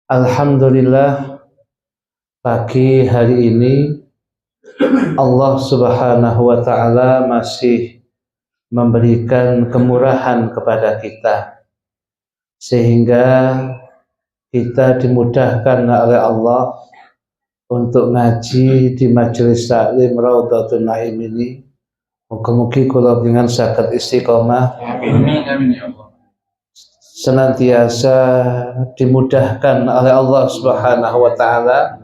Alhamdulillah, pagi hari ini Allah Subhanahu wa Ta'ala masih memberikan kemurahan kepada kita, sehingga kita dimudahkan oleh Allah untuk ngaji di majelis taklim Raudhatun Naim ini. Mugi-mugi kula dengan saged istiqomah. Amin ya Allah. Senantiasa dimudahkan oleh Allah Subhanahu wa Ta'ala,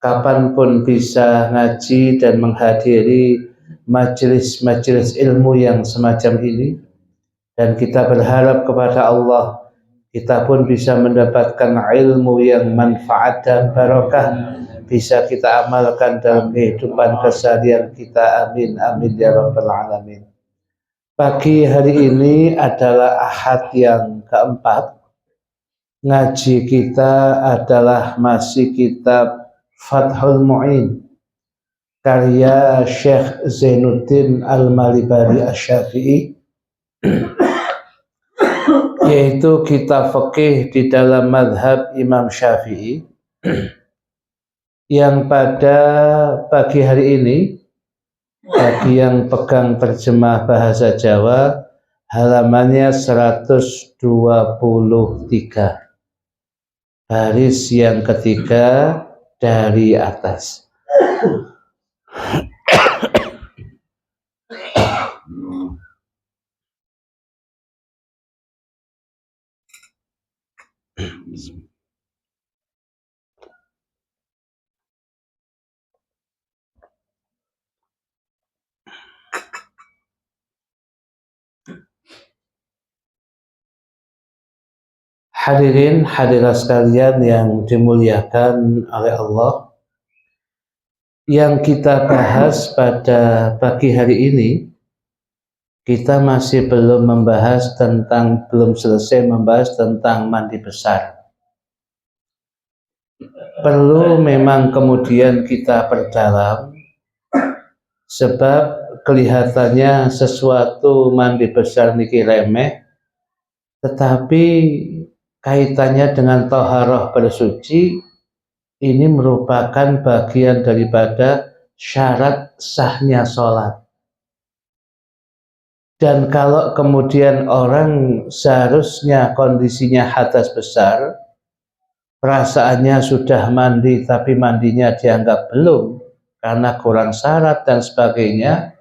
kapanpun bisa ngaji dan menghadiri majelis-majelis ilmu yang semacam ini, dan kita berharap kepada Allah kita pun bisa mendapatkan ilmu yang manfaat dan barokah, bisa kita amalkan dalam kehidupan keseharian kita. Amin amin ya rabbal alamin. Pagi hari ini adalah Ahad yang keempat. Ngaji kita adalah masih kitab Fathul Mu'in karya Syekh Zainuddin Al-Malibari Asy-Syafi'i, yaitu kitab fikih di dalam mazhab Imam Syafi'i, yang pada pagi hari ini bagi yang pegang terjemah bahasa Jawa halamannya 123, baris yang ketiga dari atas. Hadirin hadirat sekalian yang dimuliakan oleh Allah, yang kita bahas pada pagi hari ini, kita masih belum selesai membahas tentang mandi besar. Perlu memang kemudian kita perdalam, sebab kelihatannya sesuatu mandi besar niki remeh, tetapi kaitannya dengan thaharah bersuci ini merupakan bagian daripada syarat sahnya sholat. Dan kalau kemudian orang seharusnya kondisinya hadas besar, perasaannya sudah mandi tapi mandinya dianggap belum karena kurang syarat dan sebagainya,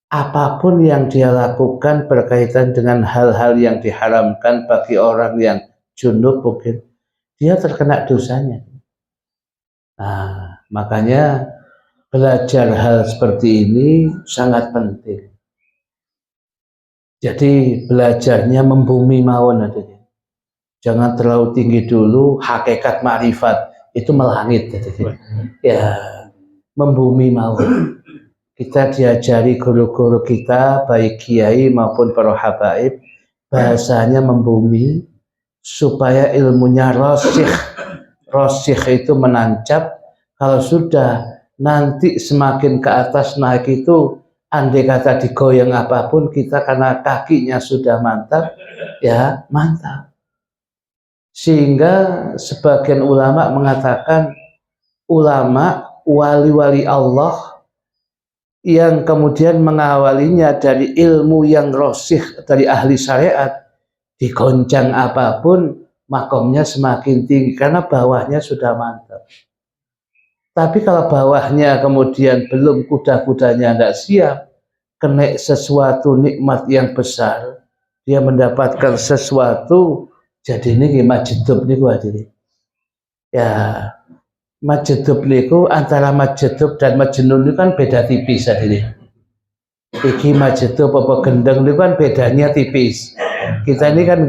apapun yang dia lakukan berkaitan dengan hal-hal yang diharamkan bagi orang yang junub, mungkin dia terkena dosanya. Nah, makanya belajar hal seperti ini sangat penting. Jadi belajarnya membumi mawon adanya. Jangan terlalu tinggi dulu, hakikat ma'rifat itu melangit. Ya, membumi mawon. Kita diajari guru-guru kita, baik kiai maupun para habaib, bahasanya membumi supaya ilmunya rasikh. Rasikh itu menancap. Kalau sudah nanti semakin ke atas naik itu, andai kata digoyang apapun kita karena kakinya sudah mantap, ya mantap. Sehingga sebagian ulama mengatakan, ulama wali-wali Allah yang kemudian mengawalinya dari ilmu yang rasikh dari ahli syariat, digoncang apapun makomnya semakin tinggi karena bawahnya sudah mantap. Tapi kalau bawahnya kemudian belum, kuda-kudanya tidak siap, kena sesuatu nikmat yang besar, dia mendapatkan sesuatu, jadi ini majedub niku hadirin. Ya, majedub niku antara majedub dan majnun itu kan beda tipis hadirin. Iki majedub apa gendeng itu kan bedanya tipis. Kita ini kan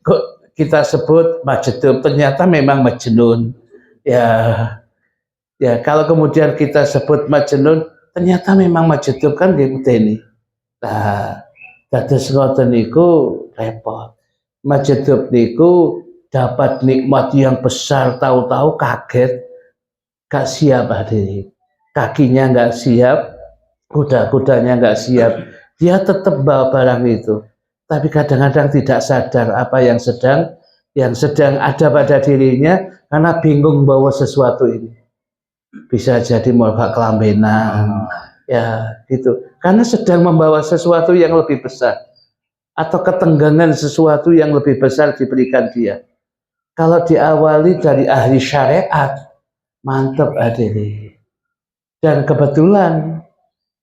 kok kita sebut majedub, ternyata memang majnun. Ya, kalau kemudian kita sebut majnun, ternyata memang majedub kan ini. Nah, dados ngoten niku repot. Majedub niku dapat nikmat yang besar, tahu-tahu kaget, gak siap hadirin. Kakinya gak siap, kuda-kudanya gak siap. Dia tetap bawa barang itu, tapi kadang-kadang tidak sadar apa yang sedang yang sedang ada pada dirinya karena bingung bawa sesuatu ini. Bisa jadi moga kelambenan, ya gitu. Karena sedang membawa sesuatu yang lebih besar atau ketenggangan sesuatu yang lebih besar diberikan dia. Kalau diawali dari ahli syariat, mantap hadirin. Dan kebetulan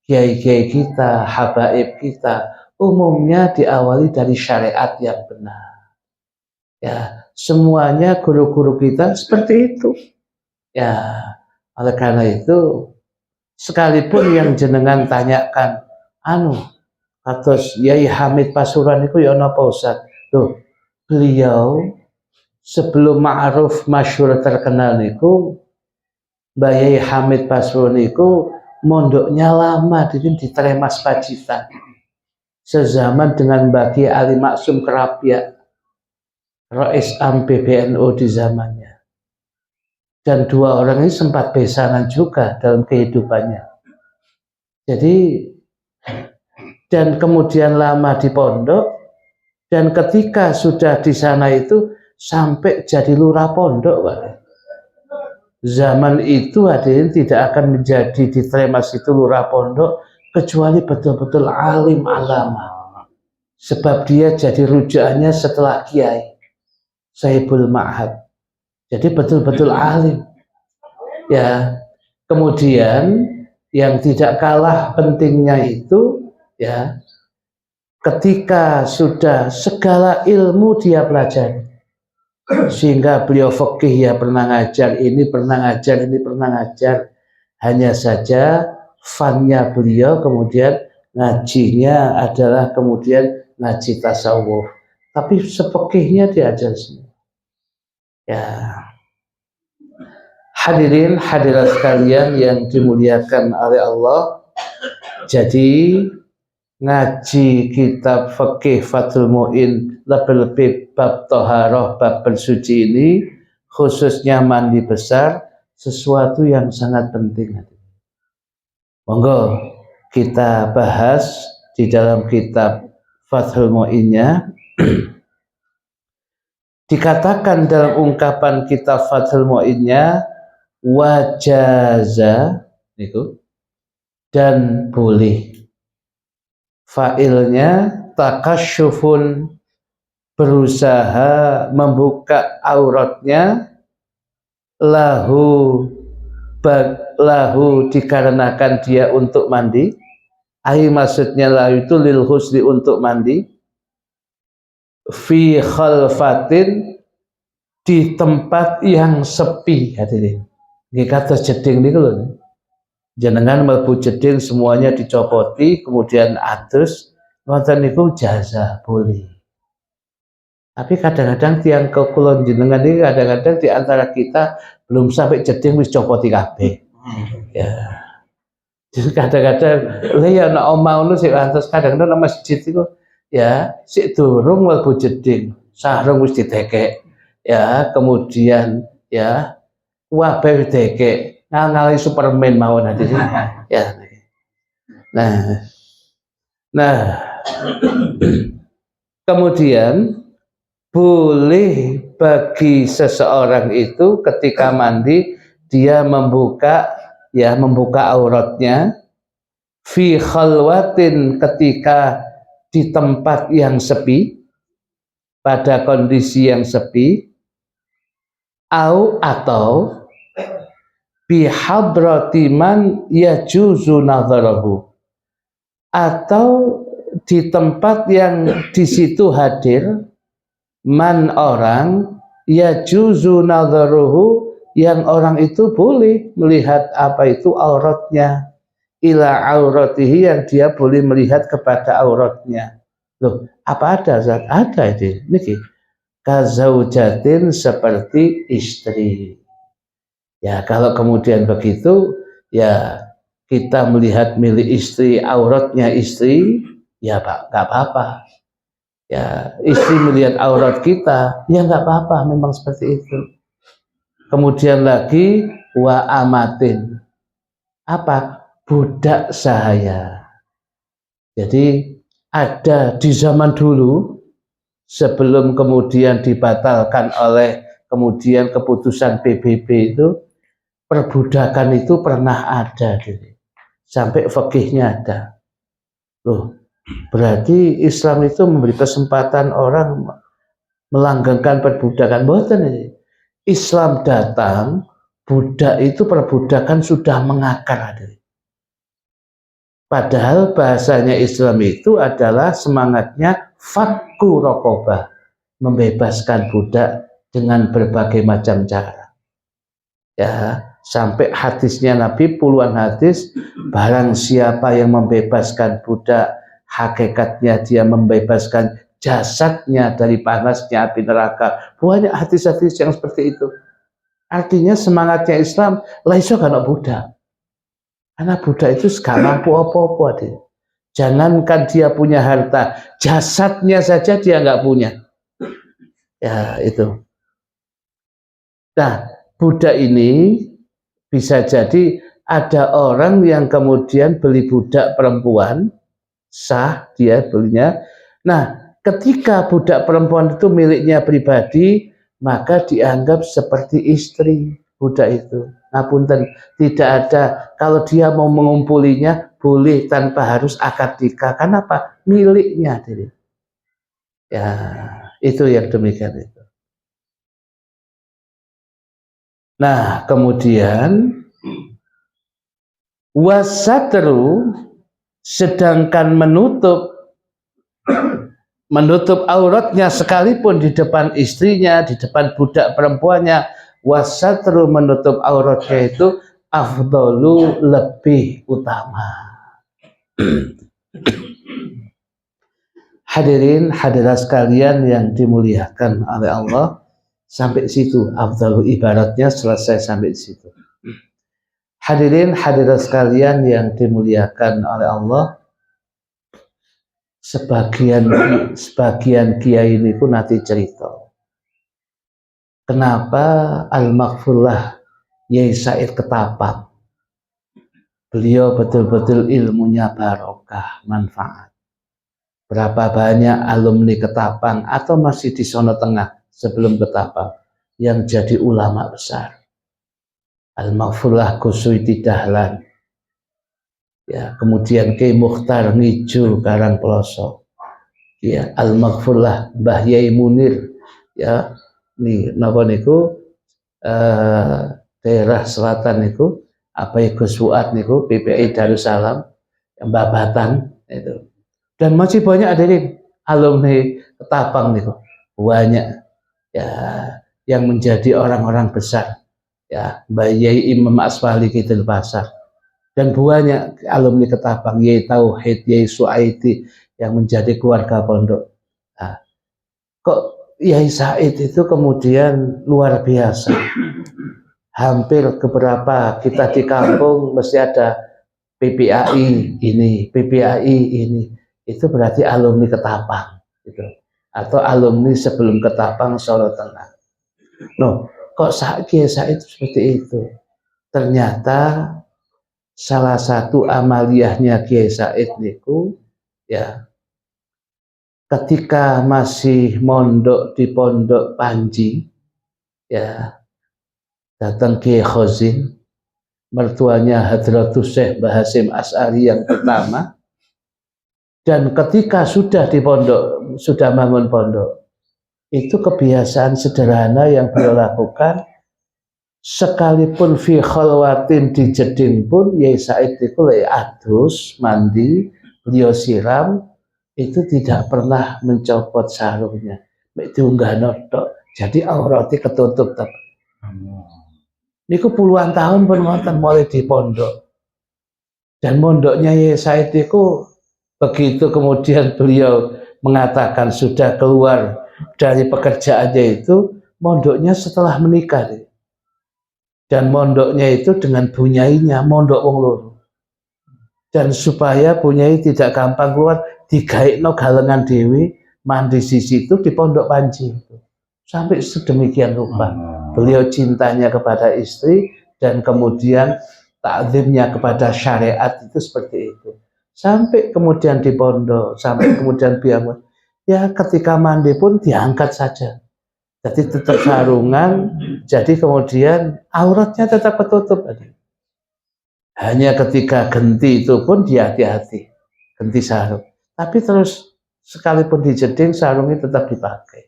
kiai-kiai kita, habaib kita, umumnya diawali dari syariat yang benar. Ya, semuanya guru-guru kita seperti itu. Ya, oleh karena itu, sekalipun yang jenengan tanyakan, kados Yai Hamid Pasuruan itu ya napa Ustaz? Tuh, beliau sebelum ma'ruf masyhur terkenal niku, Mbak Yai Hamid Pasuruan niku mondoknya lama di Tremas Pacitan. Sezaman dengan Mbak Kiai Ali Maksum Kerapia, Rais Am PBNU di zamannya. Dan dua orang ini sempat besanan juga dalam kehidupannya. Jadi, dan kemudian lama di pondok, dan ketika sudah di sana itu sampai jadi lurah pondok, Pak. Zaman itu hadirin tidak akan menjadi di Tremas itu lurah pondok kecuali betul-betul alim alama. Sebab dia jadi rujukannya setelah kiai Saibul Ma'had. Jadi betul-betul alim. Ya, kemudian yang tidak kalah pentingnya itu ya, ketika sudah segala ilmu dia pelajari, sehingga beliau fikih ya pernah ngajar, ini pernah ngajar, ini pernah ngajar. Hanya saja fannya beliau kemudian ngajinya adalah kemudian ngaji tasawuf. Tapi sepekihnya diajar semua. Ya. Hadirin hadirat sekalian yang dimuliakan oleh Allah. Jadi ngaji kitab fikih Fathul Mu'in lebih-lebih bab toharoh, bab bersuci ini, khususnya mandi besar, sesuatu yang sangat penting. Monggo kita bahas di dalam kitab Fathul Mu'innya. Dikatakan dalam ungkapan kitab Fathul Mu'innya, wajaza itu, dan boleh. Fa'ilnya takasyufun, berusaha membuka auratnya, lahu dikarenakan dia untuk mandi. Maksudnya lahu itu lil husli, untuk mandi. Fi khalfatin, di tempat yang sepi. Hadirin, nggih kados jeding niku lho. Jenengan mlebu jeding semuanya dicopoti, kemudian atus ngoten niku jaza boleh. Tapi kadang-kadang tiang kekulon jenengan ini kadang-kadang di antara kita belum sampai jeding wis copoti kabeh. Ya. Jadi kadang-kadang lha ya nek omah ngono sik antus, kadang-kadang nang masjid iku ya sik durung mlebu jeding, sarung wis ditekek. Ya, kemudian ya wabe deke ngali Superman mawon hadirin. Ya. Nah, kemudian boleh bagi seseorang itu ketika mandi dia membuka auratnya, fi khalwatin, ketika di tempat yang sepi, pada kondisi yang sepi, atau bihadrati man yajuzu nadharahu, atau di tempat yang di situ hadir man, orang, yajuzu nadharahu, yang orang itu boleh melihat apa itu auratnya, ila auratihi, yang dia boleh melihat kepada auratnya. Loh, apa ada Zat? Ada itu niki. Kazaujatin, seperti istri. Ya, kalau kemudian begitu, ya kita melihat milik istri, auratnya istri, ya Pak, nggak apa-apa. Ya, istri melihat aurat kita, ya nggak apa-apa, memang seperti itu. Kemudian lagi wa amatin, apa? Budak sahaya. Jadi ada di zaman dulu sebelum kemudian dibatalkan oleh kemudian keputusan PBB itu, perbudakan itu pernah ada gitu. Sampai fikihnya ada. Loh, berarti Islam itu memberi kesempatan orang melanggengkan perbudakan. Boten ini. Islam datang, budak itu perbudakan sudah mengakar. Padahal bahasanya Islam itu adalah semangatnya fakku rokobah, membebaskan budak dengan berbagai macam cara. Ya, sampai hadisnya Nabi, puluhan hadis, barang siapa yang membebaskan budak, hakikatnya dia membebaskan jasadnya dari panasnya api neraka. Banyak hadis-hadis yang seperti itu. Artinya semangatnya Islam laiso kana budak. Karena budak itu gak mampu apa-apa. Jangankan dia punya harta, jasadnya saja dia nggak punya. Ya itu. Nah, budak ini bisa jadi ada orang yang kemudian beli budak perempuan, sah dia belinya. Nah, ketika budak perempuan itu miliknya pribadi, maka dianggap seperti istri budak itu. Ngapunten, tidak ada, kalau dia mau mengumpulinya boleh tanpa harus akad nikah. Kenapa? Miliknya diri. Ya, itu yang demikian itu. Nah, kemudian wasatru, sedangkan menutup auratnya sekalipun di depan istrinya, di depan budak perempuannya, wasatru menutup auratnya itu afdalu, lebih utama. Hadirin hadirat sekalian yang dimuliakan oleh Allah, sampai situ afdalu ibaratnya selesai sampai situ. Hadirin hadirat sekalian yang dimuliakan oleh Allah, sebagian kiai ini pun nanti cerita kenapa Al-Maghfurlah Yai Said Ketapang, beliau betul-betul ilmunya barokah, manfaat. Berapa banyak alumni Ketapang atau masih di sono tengah sebelum Ketapang yang jadi ulama besar. Al-Maghfurlah Gusuiti Dahlan, ya, kemudian Ki Mukhtar Ngijo Karang Pelosok, ya, Al-Maghfurlah Mbah Yai Munir, ya, nih napa niku daerah selatan niku apa ya, Gus Fuad niku PPI Darussalam, Mbah Batan itu. Dan masih banyak ada alumni Ketapang niku, banyak ya yang menjadi orang-orang besar, ya, Mbah Yai Imam Asfali Kidul Pasar, dan banyak alumni Ketapang, Yai Tauhid, Yai Suaidi yang menjadi keluarga pondok. Nah, kok Yai Said itu kemudian luar biasa. Hampir keberapa kita di kampung mesti ada PPAI ini, PPAI ini. Itu berarti alumni Ketapang, gitu. Atau alumni sebelum Ketapang Solo Tengah. Loh, kok Kiai Said seperti itu? Ternyata salah satu amaliyahnya Kiai Said niku, ya, ketika masih mondok di Pondok Panji, ya, datang Kiai Khozin, mertuanya Hadratus Syekh Mbah Hasyim Asy'ari yang pertama. Dan ketika sudah di pondok, sudah bangun pondok, itu kebiasaan sederhana yang beliau lakukan, sekalipun fi khalwatin di jeding pun, Yai Said itu adus, mandi, beliau siram, itu tidak pernah mencopot sarungnya. Itu enggak notok, jadi auratnya ketutup. Niku puluhan tahun pun ngoten mulai di pondok. Dan pondoknya Yai Said itu, begitu kemudian beliau mengatakan sudah keluar dari pekerjaannya itu, mondoknya setelah menikah. Dan mondoknya itu dengan bunyainya, mondok wong loro. Dan supaya bunyai tidak gampang keluar, digaekno galengan dewi, mandi di situ di Pondok Panji. Sampai sedemikian rupa beliau cintanya kepada istri dan kemudian takzimnya kepada syariat itu seperti itu. Sampai kemudian di pondok, sampai kemudian biamun. ya ketika mandi pun diangkat saja. Jadi tetap sarungan, jadi kemudian auratnya tetap ketutup. Hanya ketika genti itu pun dia hati-hati, genti sarung. Tapi terus sekalipun dijeding sarungnya tetap dipakai.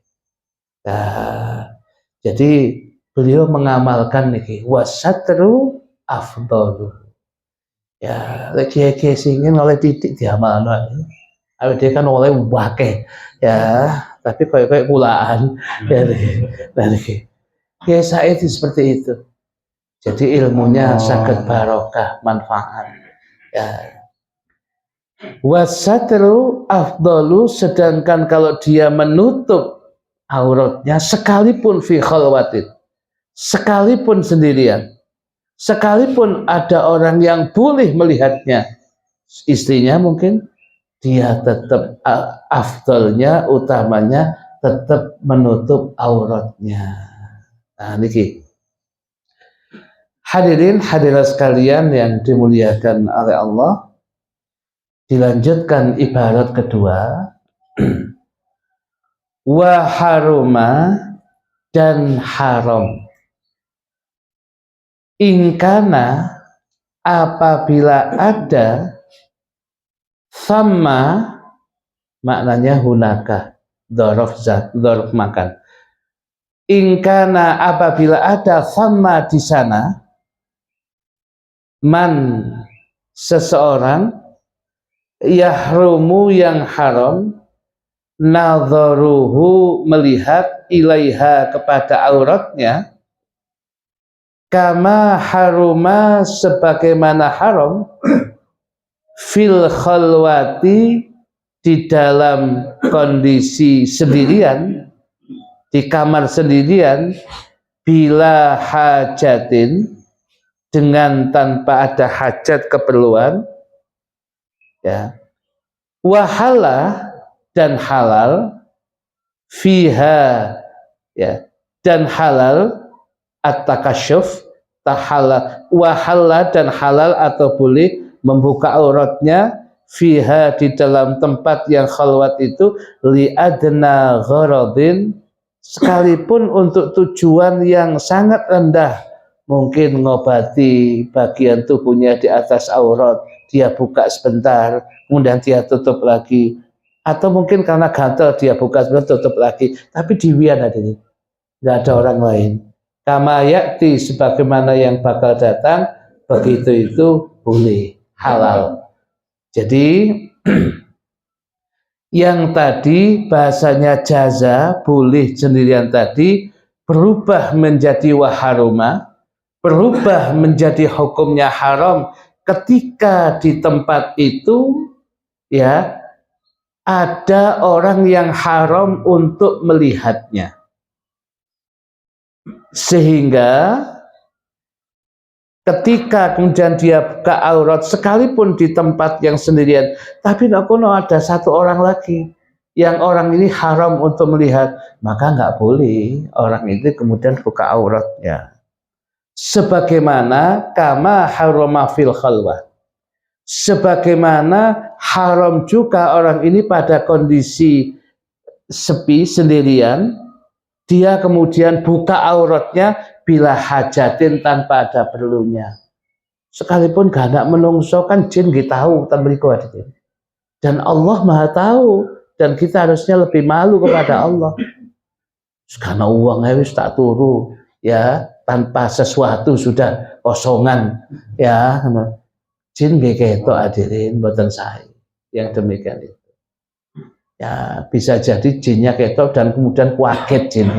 Nah, jadi beliau mengamalkan niki wasatru afdalu. Ya, lagi singin oleh titik diamalkan. Dia kan oleh wake, ya, tapi kayak kulaan. Ya, saya itu seperti itu. Jadi ilmunya sangat barokah, manfaat. Ya. Wasatru afdalu, sedangkan kalau dia menutup auratnya sekalipun fi khalwatin, sekalipun sendirian, sekalipun ada orang yang boleh melihatnya, istrinya mungkin, dia tetap afdalnya, utamanya tetap menutup auratnya. Nah, niki hadirin hadirat sekalian yang dimuliakan oleh Allah, dilanjutkan ibarat kedua, wa haruma, dan haram, ingkana, apabila ada, sama, maknanya hunaka, dzaraf zat, dzaraf makan. Ingkana, apabila ada, sama di sana, man, seseorang, yahrumu, yang haram, nadharuhu, melihat, ilaiha, kepada auratnya, kama haruma, sebagaimana haram, fil khalwati, di dalam kondisi sendirian, di kamar sendirian, bila hajatin, dengan tanpa ada hajat keperluan, ya, wahala, dan halal, fiha, ya, dan halal, at-takasyuf, tahalal, wahala, dan halal atau boleh membuka auratnya, fiha, di dalam tempat yang khalwat itu, li adna gharadin, sekalipun untuk tujuan yang sangat rendah, mungkin ngobati bagian tubuhnya di atas aurat, dia buka sebentar, kemudian dia tutup lagi, atau mungkin karena gatal dia buka sebentar tutup lagi, tapi diwian hadirin, nggak ada orang lain. Kama yakti, sebagaimana yang bakal datang, begitu itu boleh, halal. Jadi yang tadi bahasanya jaza, boleh sendirian tadi, berubah menjadi waharuma, berubah menjadi hukumnya haram ketika di tempat itu, ya, ada orang yang haram untuk melihatnya, sehingga ketika kemudian dia buka aurat, sekalipun di tempat yang sendirian, tapi tidak kono ada satu orang lagi yang orang ini haram untuk melihat, maka nggak boleh orang itu kemudian buka auratnya. Sebagaimana kama harama fil khalwah, sebagaimana haram juga orang ini pada kondisi sepi sendirian, dia kemudian buka auratnya bila hajatin, tanpa ada perlunya. Sekalipun gak nak menungso, kan jin kita tahu tamriku, dan Allah maha tahu, dan kita harusnya lebih malu kepada Allah. Karena uang harus tak turu, ya, tanpa sesuatu sudah kosongan, ya, jin gitu hadirin, buatan saya yang demikian itu. Ya, bisa jadi jinnya ketok dan kemudian kaget jin.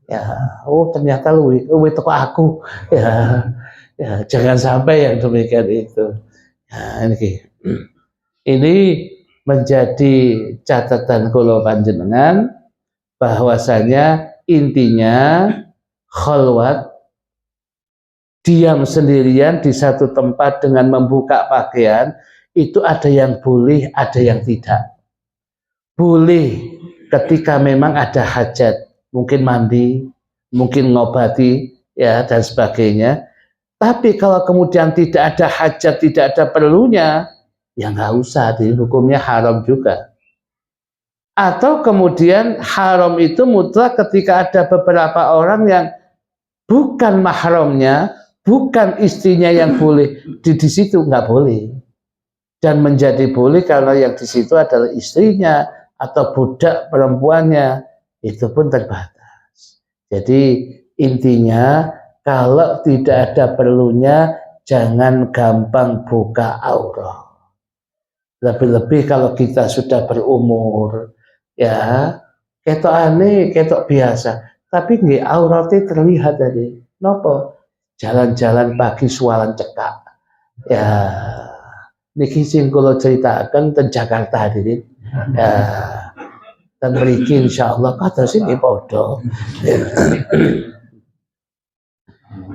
Ya, oh ternyata lu toko aku, ya, ya, jangan sampai yang demikian itu. Ya, ini menjadi catatan kula panjenengan, bahwasanya intinya khalwat, diam sendirian di satu tempat dengan membuka pakaian, itu ada yang boleh, ada yang tidak. Boleh ketika memang ada hajat, mungkin mandi, mungkin ngobati, ya, dan sebagainya. Tapi kalau kemudian tidak ada hajat, tidak ada perlunya, ya nggak usah, hukumnya haram juga. Atau kemudian haram itu mutlak ketika ada beberapa orang yang bukan mahramnya, bukan istrinya yang boleh di situ, nggak boleh. Dan menjadi boleh karena yang di situ adalah istrinya atau budak perempuannya, itu pun terbatas. Jadi intinya kalau tidak ada perlunya jangan gampang buka aurat. Lebih-lebih kalau kita sudah berumur, ya ketok aneh, ketok biasa, tapi nggih auratnya terlihat tadi. Nopo? Jalan-jalan pagi sualan cekak. Ya, niki sing kula ceritakan teng Jakarta ini. Ya, dan mriki insyaallah kados iki padha.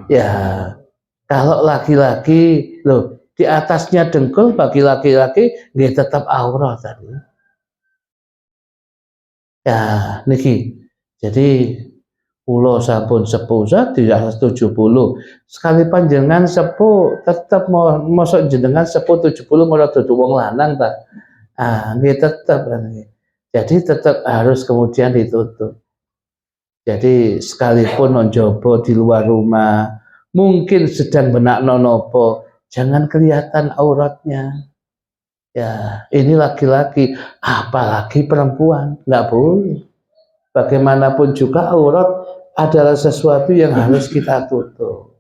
Ya, kalau laki-laki loh di atasnya dengkul bagi laki-laki nggih tetap aurat tadi. Ya, niki. Jadi pulau sampun sepuh di atas 70. Sekali panjenengan sepuh tetap mau mosok jenengan sepuh 70 ora dudu wong lanang ta. Ah, nggih tetap kan. Jadi tetap harus kemudian ditutup. Jadi sekalipun nonjobo di luar rumah, mungkin sedang benak nonopo, jangan kelihatan auratnya. Ya, ini laki-laki, apalagi perempuan, nggak boleh. Bagaimanapun juga aurat adalah sesuatu yang harus kita tutup.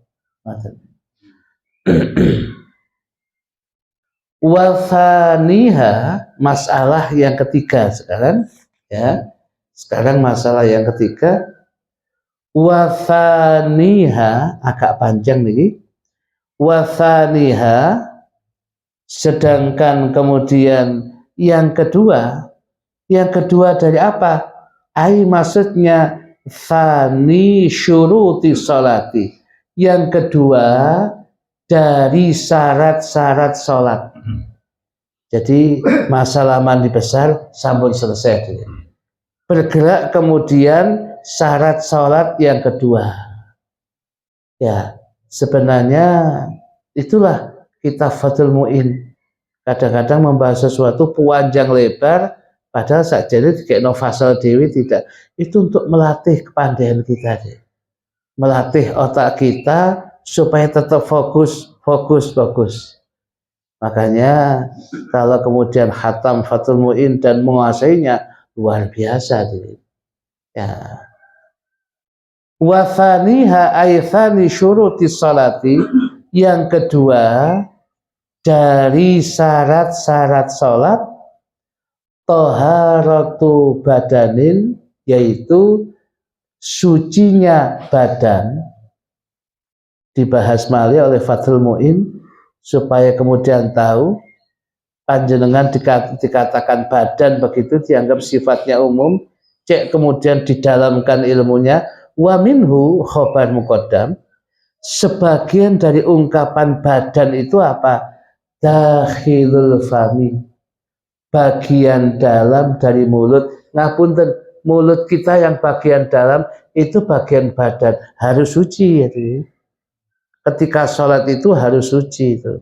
Wafaniha, masalah yang ketiga sekarang, ya. Sekarang masalah yang ketiga, wafaniha agak panjang nih. Wafaniha, sedangkan kemudian yang kedua dari apa? Maksudnya fani syuruti sholati. Yang kedua dari syarat-syarat sholat. Jadi masalah mandi besar sampun selesai. Bergerak kemudian syarat sholat yang kedua. Ya, sebenarnya itulah kitab Fathul Mu'in. Kadang-kadang membahas sesuatu panjang lebar, padahal sakjane kayak novasal dewi tidak. Itu untuk melatih kepandaian kita deh. Melatih otak kita supaya tetap fokus. Makanya kalau kemudian khatam Fathul Mu'in dan menguasainya luar biasa deh. Ya. Wa thaniha aythani syuruti sholati, yang kedua dari syarat-syarat sholat toharatu badanin, yaitu sucinya badan. Dibahas malih oleh Fathul Mu'in supaya kemudian tahu panjenengan dikatakan badan begitu dianggap sifatnya umum, cek kemudian didalamkan ilmunya. Wa minhu khobar muqaddam, sebagian dari ungkapan badan itu apa? Dakhilul fami, bagian dalam dari mulut. Ngapunten, mulut kita yang bagian dalam itu bagian badan, harus suci ya. Ketika sholat itu harus suci itu.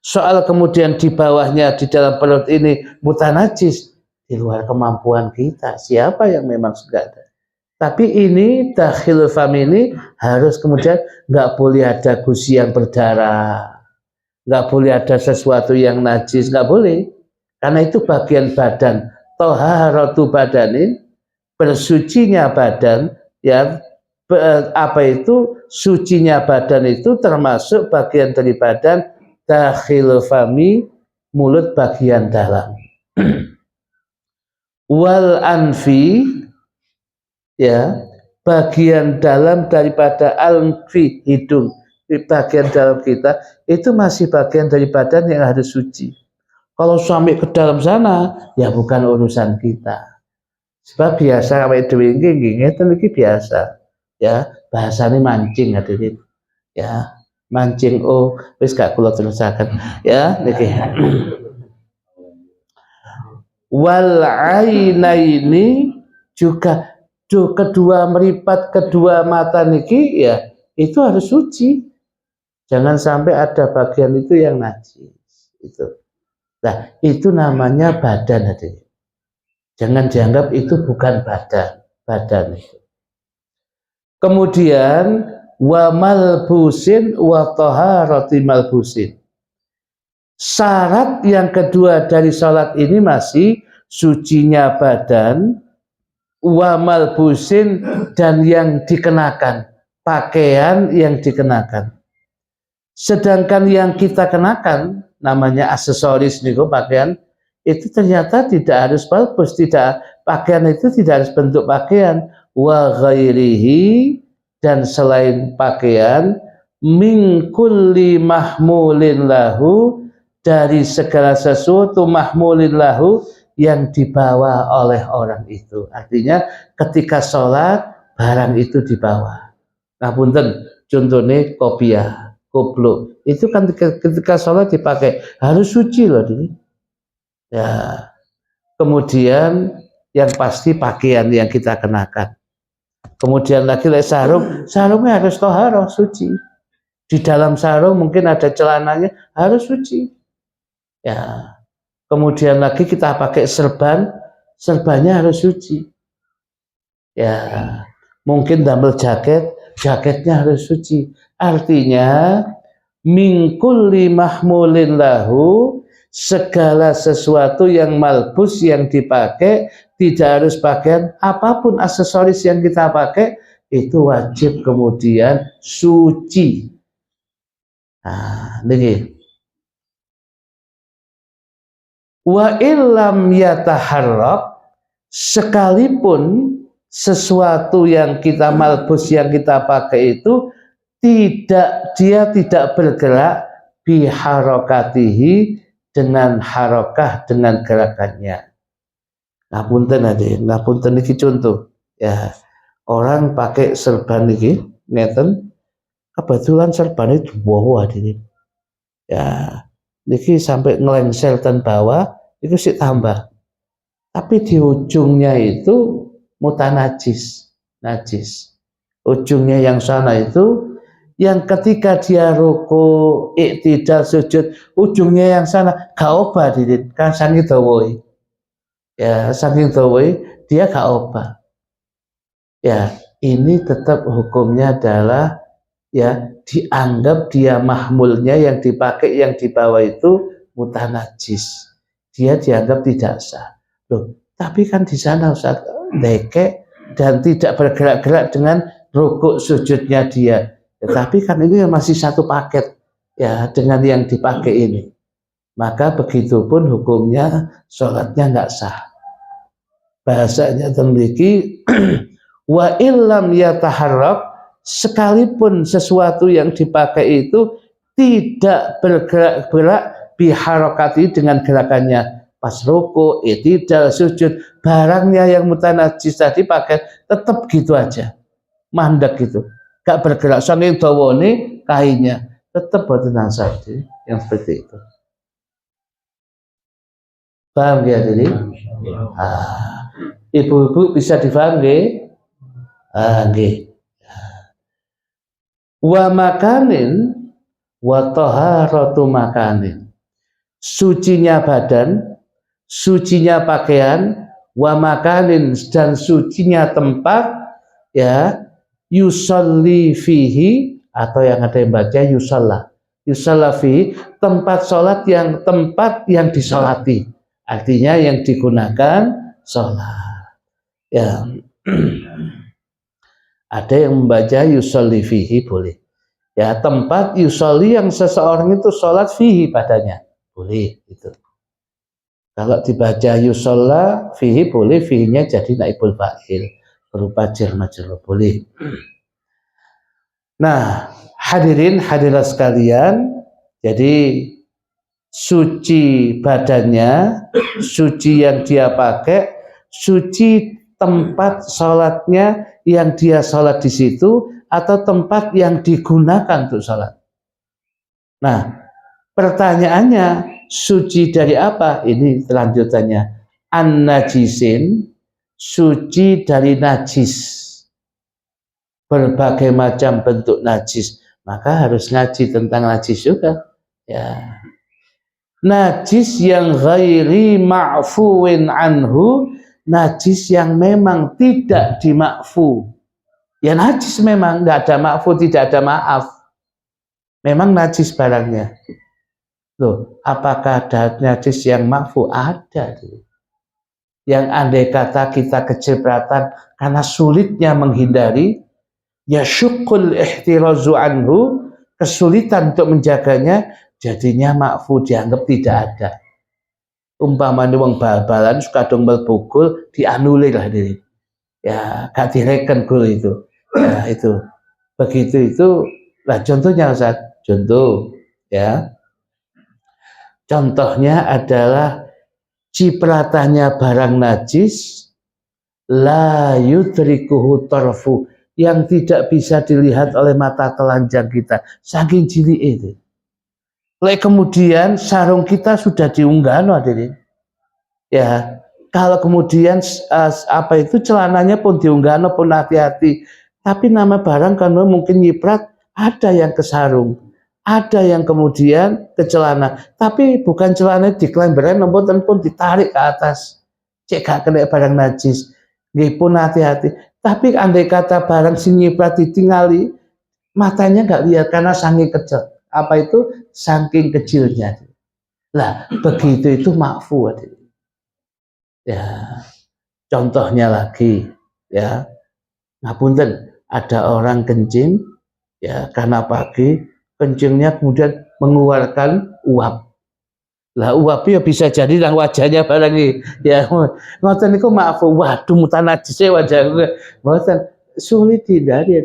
Soal kemudian di bawahnya di dalam perut ini mutanajis, di luar kemampuan kita. Siapa yang memang sudah ada? Tapi ini dakhilul fami ini harus kemudian nggak boleh ada gusi yang berdarah, nggak boleh ada sesuatu yang najis, nggak boleh, karena itu bagian badan. Toharatu badanin, bersucinya badan, ya apa itu sucinya badan itu termasuk bagian dari badan. Dakhilul fami, mulut bagian dalam. Wal anfi, ya bagian dalam daripada alfi, hidung, bagian dalam kita itu masih bagian dari badan yang harus suci. Kalau sampai ke dalam sana ya bukan urusan kita, sebab biasa sampai dewi ini biasa ya, bahasanya mancing hadirin ya, mancing. Oh wis gak kula terusaken ya niki. Wal ainaini, juga kedua meripat kedua mata niki ya itu harus suci, jangan sampai ada bagian itu yang najis itu. Nah itu namanya badan hadirin. Jangan dianggap itu bukan badan itu. Kemudian wa malbusin wa taharati malbusin. Syarat yang kedua dari sholat ini masih sucinya badan, wa malbusin, dan yang dikenakan, pakaian yang dikenakan. Sedangkan yang kita kenakan namanya aksesoris niku pakaian itu ternyata tidak harus malbus, tidak, pakaian itu tidak harus bentuk pakaian, wa ghairihi, dan selain pakaian, min kulli mahmulin lahu, dari segala sesuatu mahmulin lahu yang dibawa oleh orang itu. Artinya ketika sholat barang itu dibawa. Nah punten, contohnya kopiah, koplo, itu kan ketika sholat dipakai harus suci loh ini. Ya. Kemudian yang pasti pakaian yang kita kenakan. Kemudian lagi sarungnya harus toharoh, suci. Di dalam sarung mungkin ada celananya, harus suci. Ya, kemudian lagi kita pakai serbannya harus suci. Ya, mungkin damel jaketnya harus suci. Artinya min kulli mahmulin lahu, segala sesuatu yang malbus yang dipakai, tidak harus pakaian, apapun aksesoris yang kita pakai itu wajib kemudian suci. Nah, ini. Wa illam yataharrak, sekalipun sesuatu yang kita malbus yang kita pakai itu dia tidak bergerak biharokatihi, dengan harokah, dengan gerakannya. Ngapunten aja, ngapunten iki contoh ya, orang pakai serban iki ngeten, kebetulan serban itu bawa ini ya, niki sampai ngelengsel ten bawah, itu sih tambah. Tapi di ujungnya itu mutanajis, najis. Ujungnya yang sana itu, yang ketika dia ruku, iktidal, sujud, ujungnya yang sana gak obah didit, kan saking dawoi. Ya, saking dawoi dia gak obah. Ya, ini tetap hukumnya adalah ya dianggap dia mahmulnya yang dipakai yang dibawa itu mutanajis, dia dianggap tidak sah. Loh, tapi kan di sana Ustaz deke dan tidak bergerak-gerak dengan rukuk sujudnya dia. Tetapi kan ini masih satu paket ya dengan yang dipakai ini. Maka begitupun hukumnya sholatnya nggak sah. Bahasanya memiliki wa illam yataharrak, sekalipun sesuatu yang dipakai itu tidak bergerak-gerak biharokati, dengan gerakannya, pas ruku, iktidal, sujud, barangnya yang mutanajis tadi pakai tetap gitu aja, mandek gitu, gak bergerak, saking dawane kainnya tetap boten sadi yang seperti itu. Paham ya jadi? Ibu-ibu bisa difaham nggih? Nggih. Wa makanin wa taharatu makanin, sucinya badan, sucinya pakaian, wa makanin, dan sucinya tempat ya, yusalli fihi, atau yang ada yang baca yusalla fihi, tempat yang disolati, artinya yang digunakan sholat ya. Ada yang membaca yusolli fihi, boleh ya, tempat yusolli yang seseorang itu sholat fihi padanya, boleh itu. Kalau dibaca yusolla fihi boleh, fihinya jadi naibul fa'il berupa jar majrur, boleh. Nah hadirin hadirat sekalian, jadi suci badannya, suci yang dia pakai, suci tempat sholatnya yang dia sholat di situ, atau tempat yang digunakan untuk sholat. Nah, pertanyaannya, suci dari apa? Ini lanjutannya. An-najisin, suci dari najis, berbagai macam bentuk najis. Maka harus ngaji tentang najis juga. Ya. Najis yang ghairi ma'fuwin anhu, najis yang memang tidak dimakfu. Ya najis memang, nggak ada makfu, tidak ada maaf. Memang najis barangnya. Loh, apakah ada najis yang makfu? Ada. Yang andai kata kita kecipratan karena sulitnya menghindari, ya syuqul ihtirazu anhu, kesulitan untuk menjaganya, jadinya makfu, dianggap tidak ada. Umpamanya wong bal-balan suka dong pukul, dianulir lah diri. Ya, gak direken gol itu. Ya, itu. Begitu itu. Lah contohnya Ustaz, contoh ya. Contohnya adalah cipratannya barang najis la yudrikuhu tarfu, yang tidak bisa dilihat oleh mata telanjang kita, saking cilik itu. Kemudian sarung kita sudah diunggah, hadirin. Ya, kalau kemudian apa itu celananya pun diunggah, pun hati-hati. Tapi nama barang kan mungkin nyiprat, ada yang ke sarung, ada yang kemudian ke celana. Tapi bukan celana diklemberan, pun ditarik ke atas. Cek gak kena barang najis. Nggih pun hati-hati. Tapi andai kata barang si nyiprat ditinggali, matanya nggak lihat karena saking kecil. Apa itu? Saking kecilnya. Lah, begitu itu makfu. Ya, contohnya lagi, ya, ngapunten, ada orang kencing, ya, karena pagi kencingnya kemudian mengeluarkan uap. Lah uap ya bisa jadi nang wajahnya barang ini, ya, ngoten niku makfu. Waduh, mutan najis wajahku, ngoten sulit tidak ya.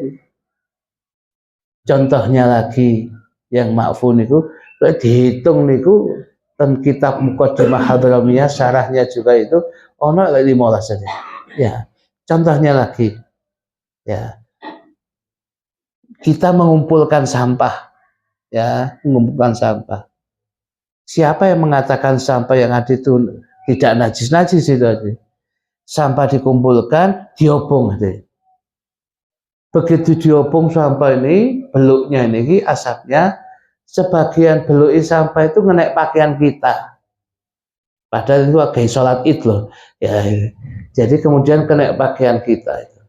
Contohnya lagi yang makfu niku dihitung niku dan kitab Muqaddimah Hadramiyah syarahnya juga itu ono 15 saja. Ya. Contohnya lagi. Ya. Kita mengumpulkan sampah. Ya, mengumpulkan sampah. Siapa yang mengatakan sampah yang ada itu tidak najis-najis itu aja. Sampah dikumpulkan, diobong aja. Begitu diobong sampah ini, beluknya ini asapnya, sebagian beluk sampah itu ngenek pakaian kita. Padahal itu agak sholat id loh. Ya, jadi kemudian kena pakaian kita itu.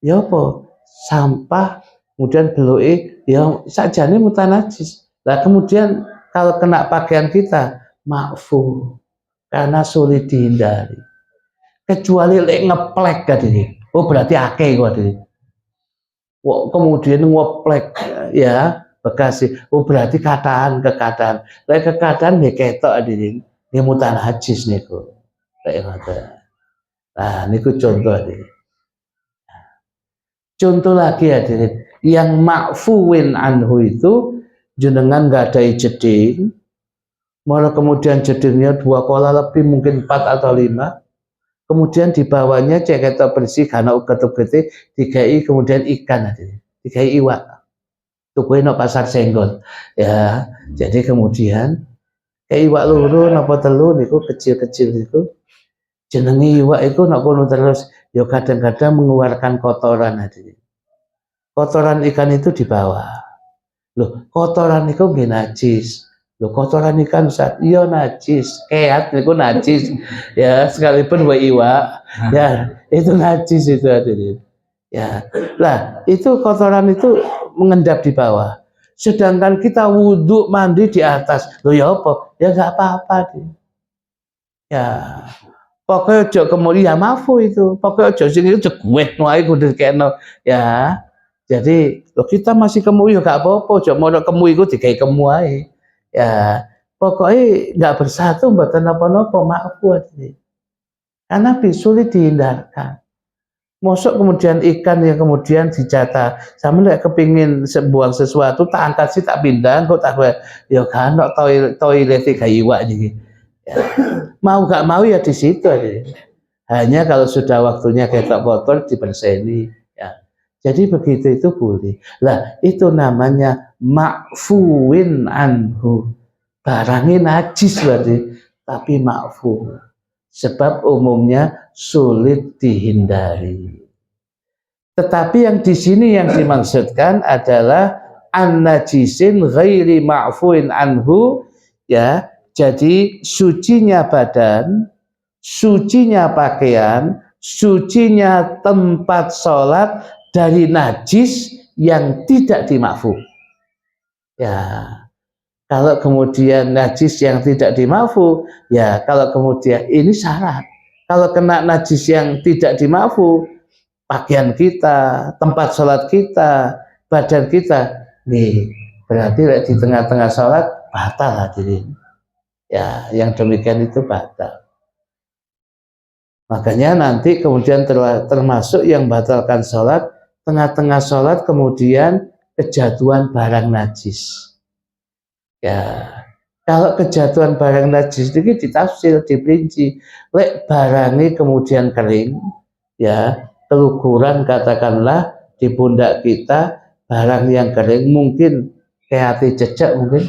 Ya apa? Sampah kemudian beluk ya saja ini mutanajis. Nah kemudian kalau kena pakaian kita makfu karena sulit dihindari. Kecuali lek ngeplek kadang. Oh berarti akeh kok kadang. Kemudian ngeplek ya bekasi. Oh berarti kekadaan. Lek kekadaan ya ketok hadirin. Ini mutanajis niku. Kayak ngoten. Nah, niku contoh hadirin. Contoh lagi hadirin, yang makfuwin anhu itu jenengan nggak ada jeding, malah kemudian jedingnya 2 kola lebih, mungkin 4 atau 5, kemudian di bawahnya cek atau bersih karena uget-ugete dikai kemudian ikan hadirin, dikai iwak. Tukuin no pasar senggol. Ya, jadi kemudian kayak iwak luru napa telu niku kecil-kecil niku jenenge iwak iku nek kono terus ya kadang-kadang mengeluarkan kotoran hadirin. Kotoran ikan itu di bawah. Loh, kotoran itu nggih najis. Loh, kotoran ikan saat iya najis. Keat niku najis. Ya, sekalipun wa iwak, ya itu najis itu hadirin. Ya. Lah, itu kotoran itu mengendap di bawah. Sedangkan kita wudhu mandi di atas. Loh ya apa? Ya enggak apa-apa. Ya. Pokoknya ojo kemudian mafu itu. Pokoknya ojo sing itu jeguet wae kudu kena. Ya. Jadi kita masih kemu ya gak apa-apa. Ojo mau kemu iku digawe kemu ae. Ya. Pokoknya enggak bersatu mboten napa-napa mafu aja. Karena sulit dihindarkan. Mosok kemudian ikan yang kemudian dijatah, sama lihat kepingin buang sesuatu, tak angkat sih tak pindah, kok tak ya kan, toilet kayak iwak nih. Ya. Mau gak mau ya di situ aja. Hanya kalau sudah waktunya ketok kotor diberseni. Ya. Jadi begitu itu boleh. Lah itu namanya makfuwin anhu. Barangnya najis berarti, tapi makfu. Sebab umumnya sulit dihindari. Tetapi yang di sini yang dimaksudkan adalah an-najisin ghairi ma'fuin anhu, ya. Jadi sucinya badan sucinya pakaian, sucinya tempat sholat dari najis yang tidak dimaafkan. Ya, kalau kemudian najis yang tidak dimaafkan, ya kalau kemudian ini syarat. Kalau kena najis yang tidak dimaafkan, pakaian kita, tempat sholat kita, badan kita, nih berarti di tengah-tengah sholat batal hadirin. Ya, yang demikian itu batal. Makanya nanti kemudian termasuk yang batalkan sholat, tengah-tengah sholat kemudian kejatuhan barang najis. Ya, kalau kejatuhan barang najis ini ditafsir, diperinci. Lek barangi kemudian kering, ya kelukuran katakanlah di pundak kita barang yang kering, mungkin kayak hati jejak mungkin,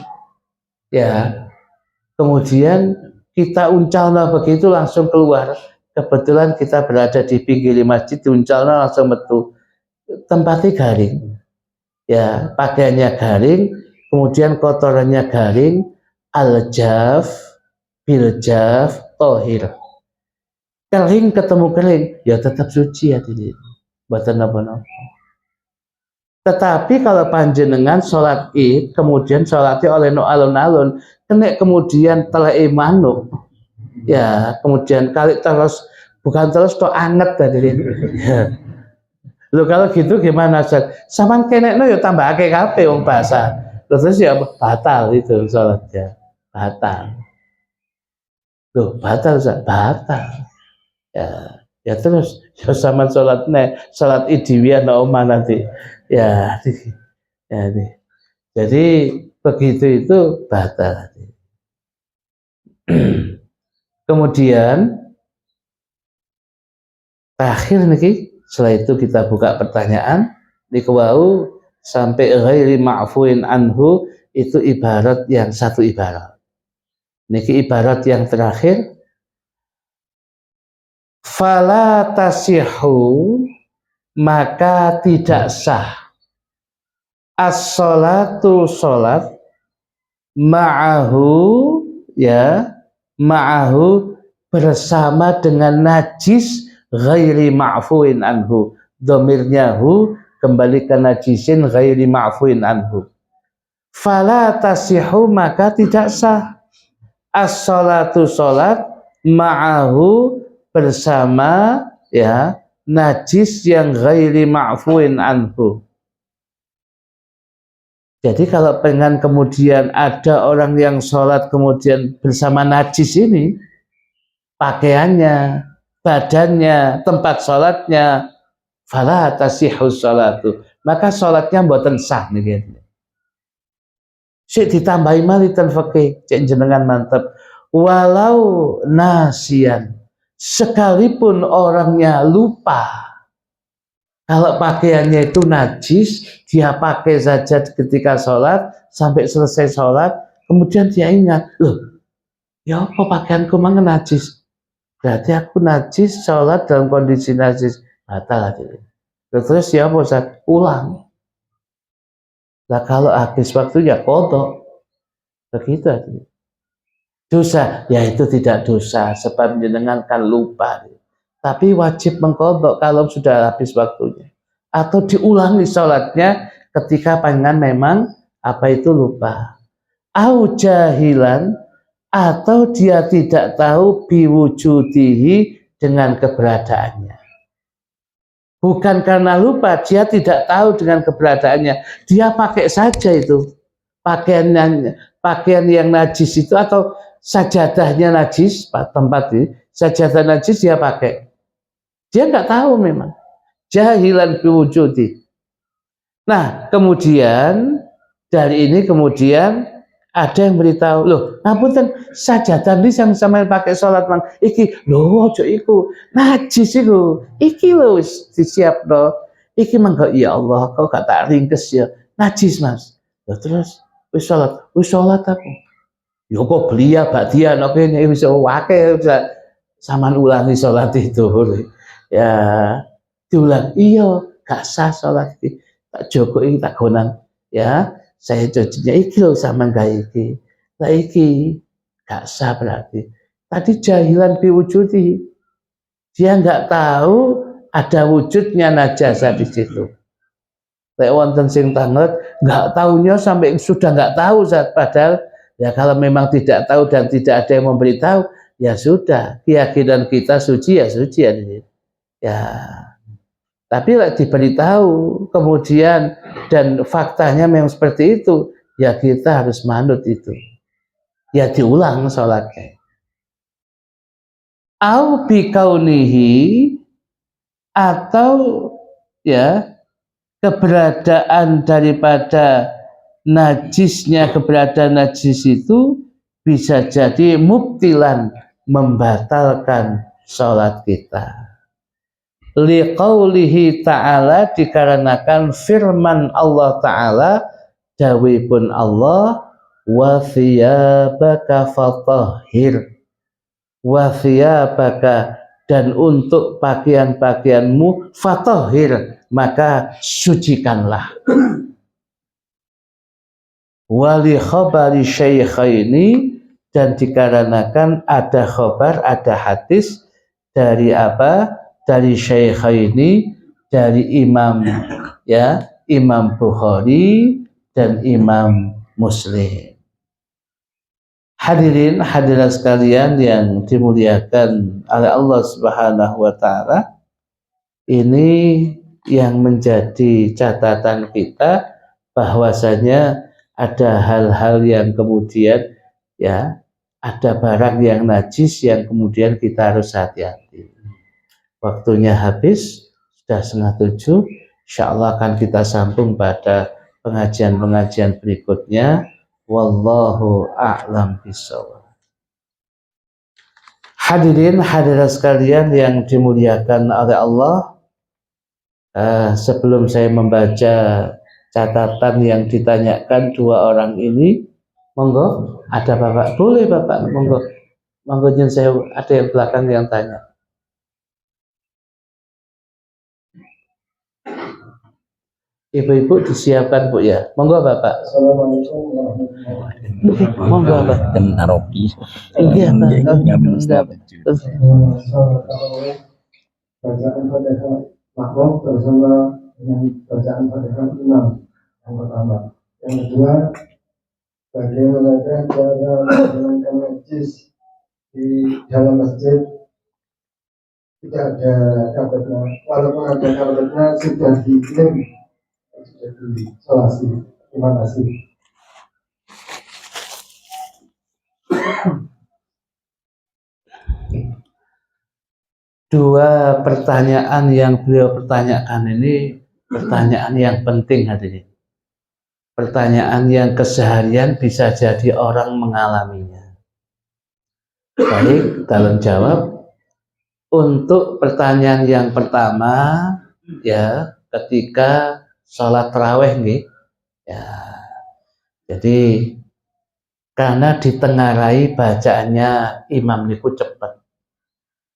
ya kemudian kita uncalna begitu langsung keluar. Kebetulan kita berada di pinggir masjid, uncalna langsung metu. Tempatnya garing, ya pakaiannya garing, kemudian kotorannya garing, al-jaf, biljaf, tohir. Kering ketemu kering, ya tetap suci ya tidak, buatan apa-apa. Tetapi kalau panjenengan sholat id, kemudian sholatnya oleh no alun-alun, kena kemudian telah manuk, ya kemudian kali terus bukan terus to anget tadi. Ya. Lo kalau gitu gimana Ustaz? Saman kenekno ya tambah akeh kabeh wong basah. Terus ya batal itu sholatnya. Batal. Loh, batal Ustaz? Batal. Ya, ya terus ya sama sholatnya, sholat idiwian oma nanti. Ya, ya jadi begitu itu batal. Kemudian terakhir nih, setelah itu kita buka pertanyaan. Dikewau sampai ghairi ma'fuin anhu, itu ibarat yang satu ibarat. Niki ibarat yang terakhir. Fala tasihu, maka tidak sah as-sholatu sholat ma'ahu, ya ma'ahu bersama dengan najis ghairi ma'fuin anhu. Domirnya hu kembali ke najisin ghairi ma'fuin anhu. Fala tasihu, maka tidak sah as-sholatu sholat ma'ahu bersama ya najis yang ghairi ma'fuin anhu. Jadi kalau pengen kemudian ada orang yang sholat kemudian bersama najis ini, pakaiannya, badannya, tempat sholatnya, fala tasihhu sholatu, maka sholatnya mboten sah nih. Sik ditambahi malih ten fikih, cek jenengan mantep. Walau nasian, sekalipun orangnya lupa, kalau pakaiannya itu najis, dia pakai saja ketika sholat, sampai selesai sholat, kemudian dia ingat, loh, ya apa pakaianku mang najis? Berarti aku najis, sholat dalam kondisi najis, batal aja. Terus ya apa Ustaz? Ulang. Nah kalau habis waktunya kodok, begitu aja. Dosa, ya itu tidak dosa, sebab jenengan kan lupa. Tapi wajib mengkodok kalau sudah habis waktunya. Atau diulangi sholatnya ketika panjenengan memang apa itu lupa. Au jahilan, atau dia tidak tahu biwujudihi, dengan keberadaannya. Bukan karena lupa, dia tidak tahu dengan keberadaannya. Dia pakai saja itu pakaian yang najis itu, atau sajadahnya najis, tempat ini sajadah najis dia pakai. Dia nggak tahu memang. Jahilan biwujudi. Nah, kemudian dari ini kemudian ada yang beritahu, loh, ngapunten sajadah ini yang sama pakai sholat mang, iki loh, ojo iku najis iku, iki loh disiap loh, iki mangga ya Allah, kau gak tak ringkes ya, najis mas. Loh, terus wis sholat aku. Yo kok belia badia no kene bisa wake bisa saman ulangi sholat itu. Ya diulang, iya gak sah sholat iki. Tak joko iki tak gonan. Ya, saya jadinya iki loh sama gak iki. Lah iki gak sah berarti. tadi jahilan biwujudi, dia nggak tahu ada wujudnya najasa di situ. Lek wonten sing tanget nggak tahunya sampai sudah nggak tahu saat padahal ya kalau memang tidak tahu dan tidak ada yang memberitahu ya sudah, keyakinan kita suci ya suci ya. Tapi lek diberitahu kemudian dan faktanya memang seperti itu, ya kita harus manut itu. Ya diulang sholatnya. Au bikaunihi, atau ya keberadaan daripada najisnya, keberadaan najis itu bisa jadi mubtilan, membatalkan sholat kita. Liqaulihi ta'ala, dikarenakan firman Allah Ta'ala, dawuhipun Allah, wa thiyabaka fatahhir, wa thiyabaka, dan untuk pakaian-pakaianmu, fatahhir, maka sucikanlah. Wali khabari syaikhaini, dan dikarenakan ada khabar, ada hadis dari apa? Dari syaikhaini, dari imam ya, Imam Bukhari dan Imam Muslim. Hadirin hadirat sekalian yang dimuliakan oleh Allah Subhanahu wa taala, ini yang menjadi catatan kita bahwasanya ada hal-hal yang kemudian ya, ada barang yang najis yang kemudian kita harus hati-hati. Waktunya habis, sudah 6:30. Insyaallah akan kita sambung pada pengajian-pengajian berikutnya. Wallahu a'lam bishawab. Hadirin hadirat sekalian yang dimuliakan oleh Allah, sebelum saya membaca catatan yang ditanyakan dua orang ini, monggo ada Bapak, boleh Bapak, monggo nyun saya, ada yang belakang yang tanya. Ibu-ibu disiapkan Bu ya. Monggo Bapak. Assalamualaikum warahmatullahi wabarakatuh. Monggo Bapak. Naroki. Iya Pak. Bacaan Fatihah makmum bersama dengan bacaan Fatihah imam yang pertama. Yang kedua, bagaimana cara menghilangkan najis di dalam masjid tidak ada karpetnya, walaupun ada karpetnya sudah dikirim. Jadi, solasi. Terima kasih. Dua pertanyaan yang beliau pertanyakan ini pertanyaan yang penting hadirin. Pertanyaan yang keseharian bisa jadi orang mengalaminya. Baik, dalam jawab untuk pertanyaan yang pertama ya, ketika sholat tarawih nih, ya, jadi karena ditengarai bacaannya imam niku cepat.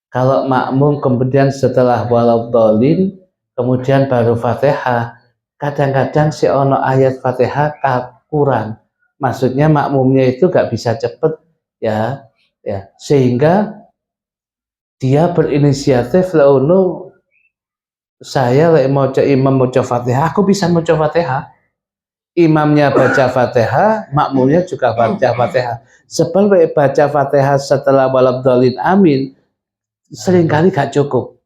Kalau makmum kemudian setelah waladhdallin kemudian baru Fatihah, kadang-kadang si ono ayat Fatihah kurang. Maksudnya makmumnya itu gak bisa cepat ya, sehingga dia berinisiatif lalu saya mau imam mau Fatihah, aku bisa mau Fatihah. Imamnya baca Fatihah, makmumnya juga baca Fatihah. Sebab baca Fatihah setelah waladhdallin amin seringkali gak cukup.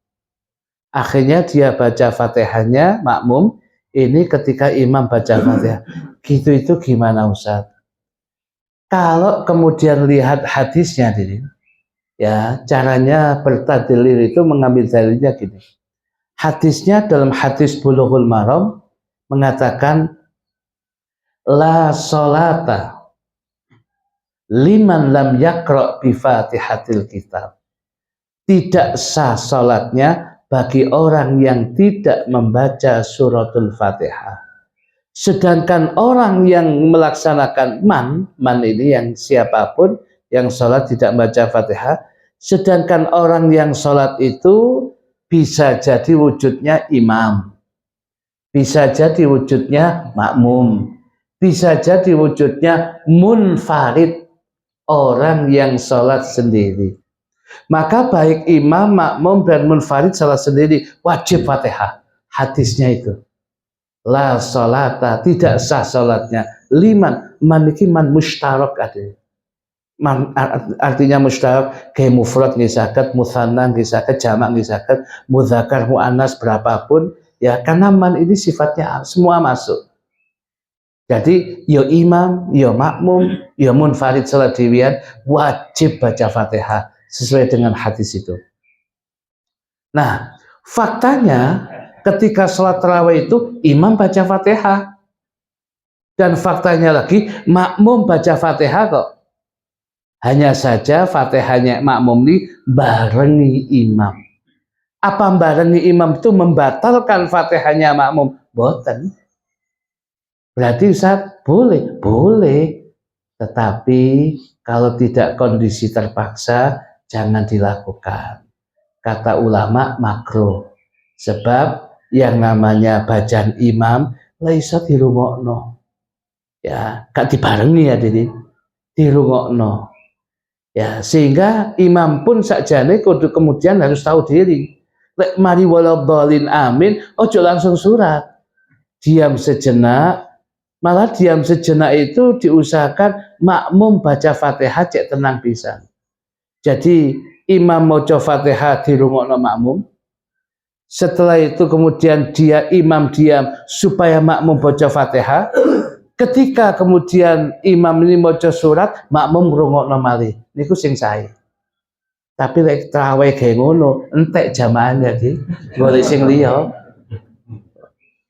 Akhirnya dia baca Fatihahnya makmum ini ketika imam baca Fatihah. Gitu itu gimana Ustaz? Kalau kemudian lihat hadisnya ini, ya caranya bertadlil itu mengambil dalilnya gini. Hadisnya dalam hadis Bulughul Maram mengatakan la sholata liman lam yaqra bi Fatihatil Kitab. Tidak sah sholatnya bagi orang yang tidak membaca suratul Fatihah. Sedangkan orang yang melaksanakan man ini yang siapapun yang sholat tidak membaca Fatihah, sedangkan orang yang sholat itu bisa jadi wujudnya imam, bisa jadi wujudnya makmum, bisa jadi wujudnya munfarid, orang yang sholat sendiri. Maka baik imam, makmum, dan munfarid salat sendiri wajib Fatihah. Hadisnya itu. La sholata, tidak sah salatnya. Liman, maniki man mustarak ada. Artinya mustarak, kayak mufrad ngisakat, mutsanna ngisakat, jamak ngisakat, mudzakar, muannas berapapun. Ya, karena man ini sifatnya semua masuk. Jadi, yo imam, yo makmum, yo munfarid salat dhewean wajib baca Fatihah sesuai dengan hadis itu. Nah, faktanya ketika sholat tarawih itu imam baca Fatihah dan faktanya lagi makmum baca Fatihah kok. Hanya saja Fatihahnya makmum ini barengi imam. Apa barengi imam itu membatalkan Fatihahnya makmum? Boten. Berarti Ustaz boleh, boleh. Tetapi kalau tidak kondisi terpaksa jangan dilakukan. Kata ulama makruh. Sebab yang namanya bacaan imam laisa dirungokno. Ya, gak dibarengi ya ini. Dirungokno. Ya, sehingga imam pun sakjane kudu kemudian harus tahu diri. Lek mari waladhdallin amin, ojo langsung surat. Diam sejenak. Malah diam sejenak itu diusahakan makmum baca Fatihah cek tenang pisan. Jadi imam maca Fatihah dirungokno makmum. Setelah itu kemudian imam diam supaya makmum baca Fatihah. Ketika kemudian imam ini maca surat, makmum ngrungokno malih. Niku sing sae. Tapi lek tarawih ge ngono, entek jamaahnya iki. Golek sing liya.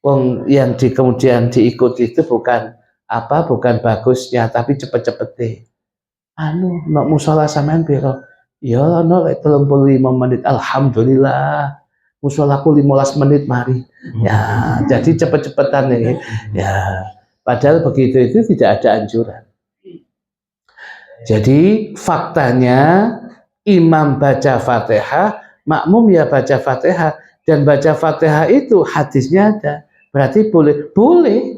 Wong yang kemudian diikuti itu bukan bagusnya, tapi cepet-cepete. Anu, nok musala sampean piro? Ya ono lek 35 menit. Alhamdulillah. Musolaku 15 menit mari. Ya, jadi cepet-cepetan nih. Ya, padahal begitu itu tidak ada anjuran. Jadi faktanya imam baca Fatihah, makmum ya baca Fatihah, dan baca Fatihah itu hadisnya ada. Berarti boleh, boleh.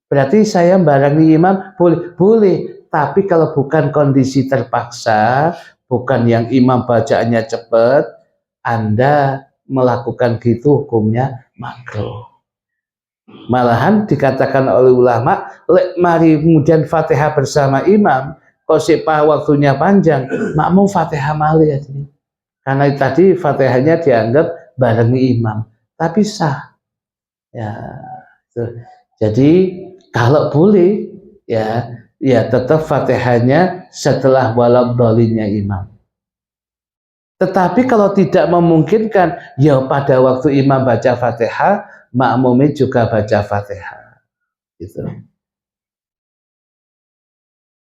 Berarti saya barengi imam, boleh, boleh. Tapi kalau bukan kondisi terpaksa, bukan yang imam bacaannya cepat, Anda melakukan gitu hukumnya makruh. Malahan dikatakan oleh ulama, lek mari kemudian Fatihah bersama imam, kok sepah waktunya panjang, makmum Fatihah malih. Karena tadi Fatihahnya dianggap barengi imam, tapi sah. Ya, jadi kalau boleh ya tetap Fatihahnya setelah waladhdallinnya imam. Tetapi kalau tidak memungkinkan, ya pada waktu imam baca Fatihah, makmumnya juga baca Fatihah. Gitu.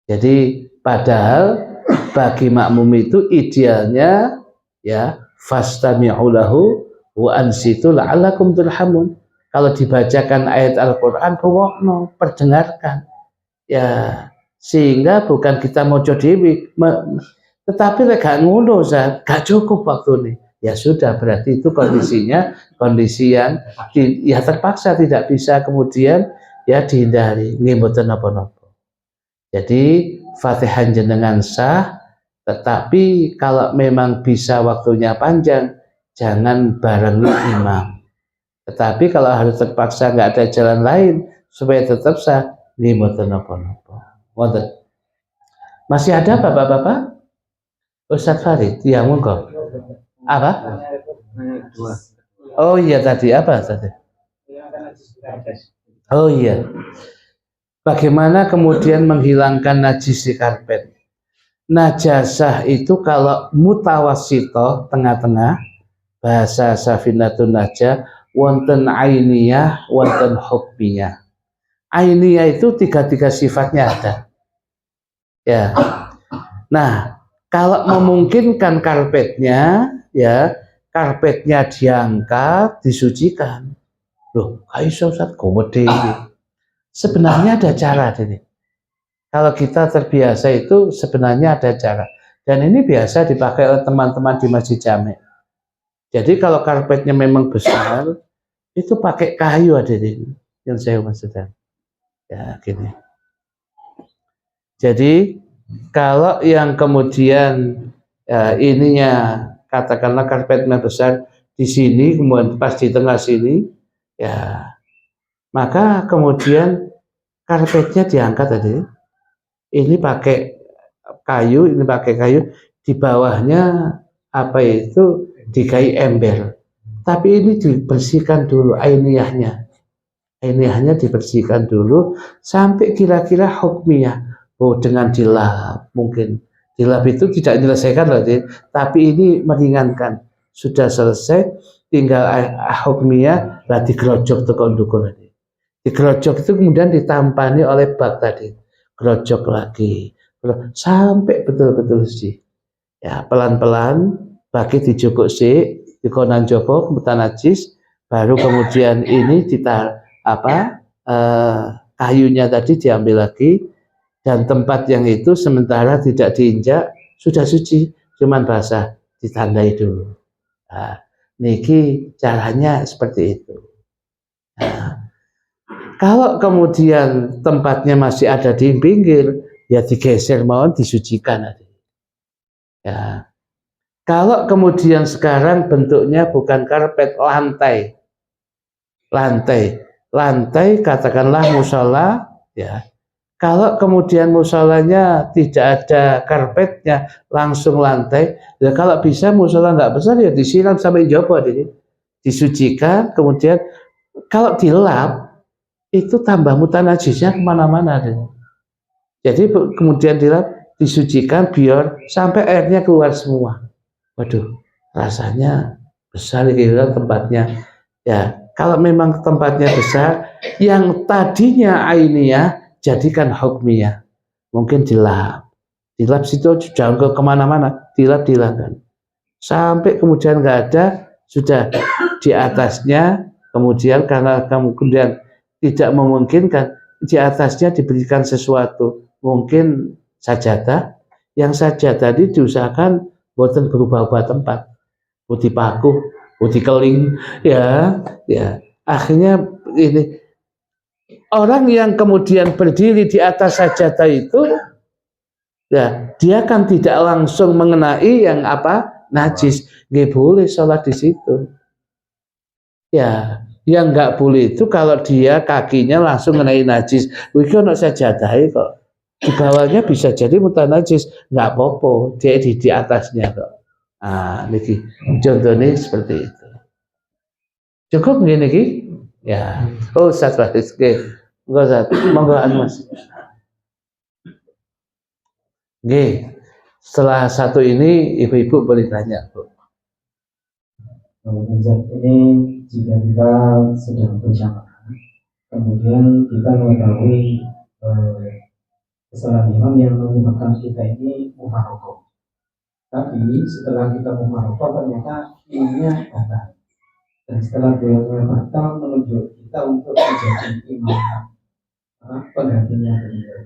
Jadi padahal bagi makmum itu idealnya ya fastami'u lahu wa ansitu la'allakum turhamun. Kalau dibacakan ayat Al-Quran, rungokno, perdengarkan. Ya, sehingga bukan kita mojo dewi, tetapi gak ngono, gak cukup waktu ini. Ya sudah, berarti itu kondisinya kondisi yang ya terpaksa tidak bisa kemudian ya dihindari. Nggih napa-napa. Jadi Fatihah jenengan sah, tetapi kalau memang bisa waktunya panjang, jangan barengi imam. Tetapi kalau harus terpaksa nggak ada jalan lain supaya tetap sah, nggih mboten napa-napa. Wonten. Masih ada bapak-bapak? Ustaz Farid, ya monggo. Apa? Oh iya tadi apa tadi? Oh iya. Bagaimana kemudian menghilangkan najis di karpet? Najasah itu kalau mutawasito tengah-tengah, bahasa Safinatun Najah, wonten ainiyah, wonten hukmiyah. Ainiyah itu tiga sifatnya ada. Ya. Nah, kalau memungkinkan karpetnya, ya karpetnya diangkat, disucikan. Loh, kaiso Ustaz gede. Sebenarnya ada cara ini. Kalau kita terbiasa itu sebenarnya ada cara. Dan ini biasa dipakai oleh teman-teman di Masjid Jami'. Jadi kalau karpetnya memang besar, itu pakai kayu ada ini yang saya maksudkan. Ya, gini. Jadi kalau yang kemudian ininya katakanlah karpetnya besar di sini, kemudian pas di tengah sini, ya maka kemudian karpetnya diangkat tadi. Ini pakai kayu, ini pakai kayu, di bawahnya apa itu dikai ember. Tapi ini dibersihkan dulu ainiyahnya. Ainiyahnya dibersihkan dulu sampai kira-kira hukmiyah. Oh, dengan dilap mungkin. Dilap itu tidak menyelesaikan berarti, tapi ini meringankan. Sudah selesai, tinggal hukmiyah lah digerojok tekan dukur tadi. Digerojok itu kemudian ditampani oleh bak tadi. Gerojok lagi sampai betul-betul sih. Ya, pelan-pelan bagi dijukuk sih, dikonan jopo kemudian najis, baru kemudian ini kayunya tadi diambil lagi, dan tempat yang itu sementara tidak diinjak sudah suci, cuman basah, ditandai dulu. Nah, niki caranya seperti itu. Nah, kalau kemudian tempatnya masih ada di pinggir, ya digeser mohon disucikan. Ya. Kalau kemudian sekarang bentuknya bukan karpet, lantai katakanlah musola, ya. Kalau kemudian musolanya tidak ada karpetnya, langsung lantai, ya kalau bisa musola nggak besar ya disiram sampai jopo, disucikan, kemudian kalau dilap itu tambah mutanajisnya kemana-mana. Jadi kemudian dilap, disucikan biar sampai airnya keluar semua. Waduh, rasanya besar gitu tempatnya. Ya, kalau memang tempatnya besar, yang tadinya ainiyah jadikan hukmiyah. Mungkin dilap situ jangan ke kemana-mana, dilap kan. Sampai kemudian nggak ada, sudah di atasnya, kemudian karena kemudian tidak memungkinkan, di atasnya diberikan sesuatu, mungkin sajadah, yang sajadah tadi diusahakan buatan berubah-ubah tempat, putih paku, putih keling, ya. Akhirnya ini orang yang kemudian berdiri di atas sajadah itu, ya dia kan tidak langsung mengenai yang najis, nggak boleh sholat di situ. Ya, yang nggak boleh itu kalau dia kakinya langsung mengenai najis. Itu nak sajadah kok. Di bawahnya bisa jadi mutanajis, nggak apa-apa, dia di atasnya kok. Ah, niki contohnya seperti itu. Cukup begini ki? Ya. Oh, Ustaz Wahid, enggak Ustaz, monggo Mas. Nggih. Setelah satu ini ibu-ibu boleh tanya, Bu. Ini jika kita sedang berjamaah, kemudian kita mengetahui kesalahan imam yang menyebabkan kita ini mufarokoh. Tapi setelah kita mufarokoh ternyata imamnya batal. Dan setelah beliau batal menunjuk kita untuk menjadi imam penggantinya beliau.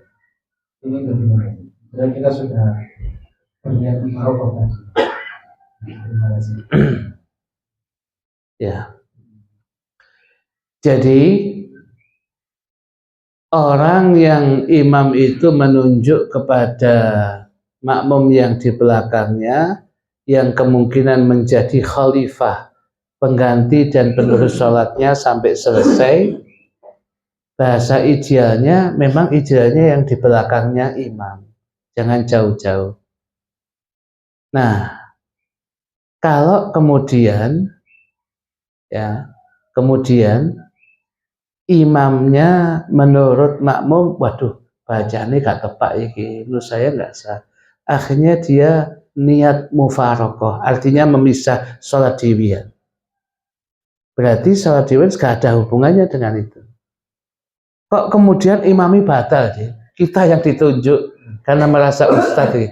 Ini bagaimana? Dan kita sudah berniat mufarokoh tadi. Terima kasih. Ya. Jadi orang yang imam itu menunjuk kepada makmum yang di belakangnya, yang kemungkinan menjadi khalifah, pengganti dan penerus sholatnya sampai selesai, bahasa idealnya memang idealnya yang di belakangnya imam, jangan jauh-jauh. Nah, kalau kemudian imamnya menurut makmum, waduh bacaannya gak tepat ini, menurut saya nggak sah. Akhirnya dia niat mufarokoh, artinya memisah sholat diwian. Berarti sholat diwian gak ada hubungannya dengan itu. Kok kemudian imami batal sih? Kita yang ditunjuk karena merasa ustadz,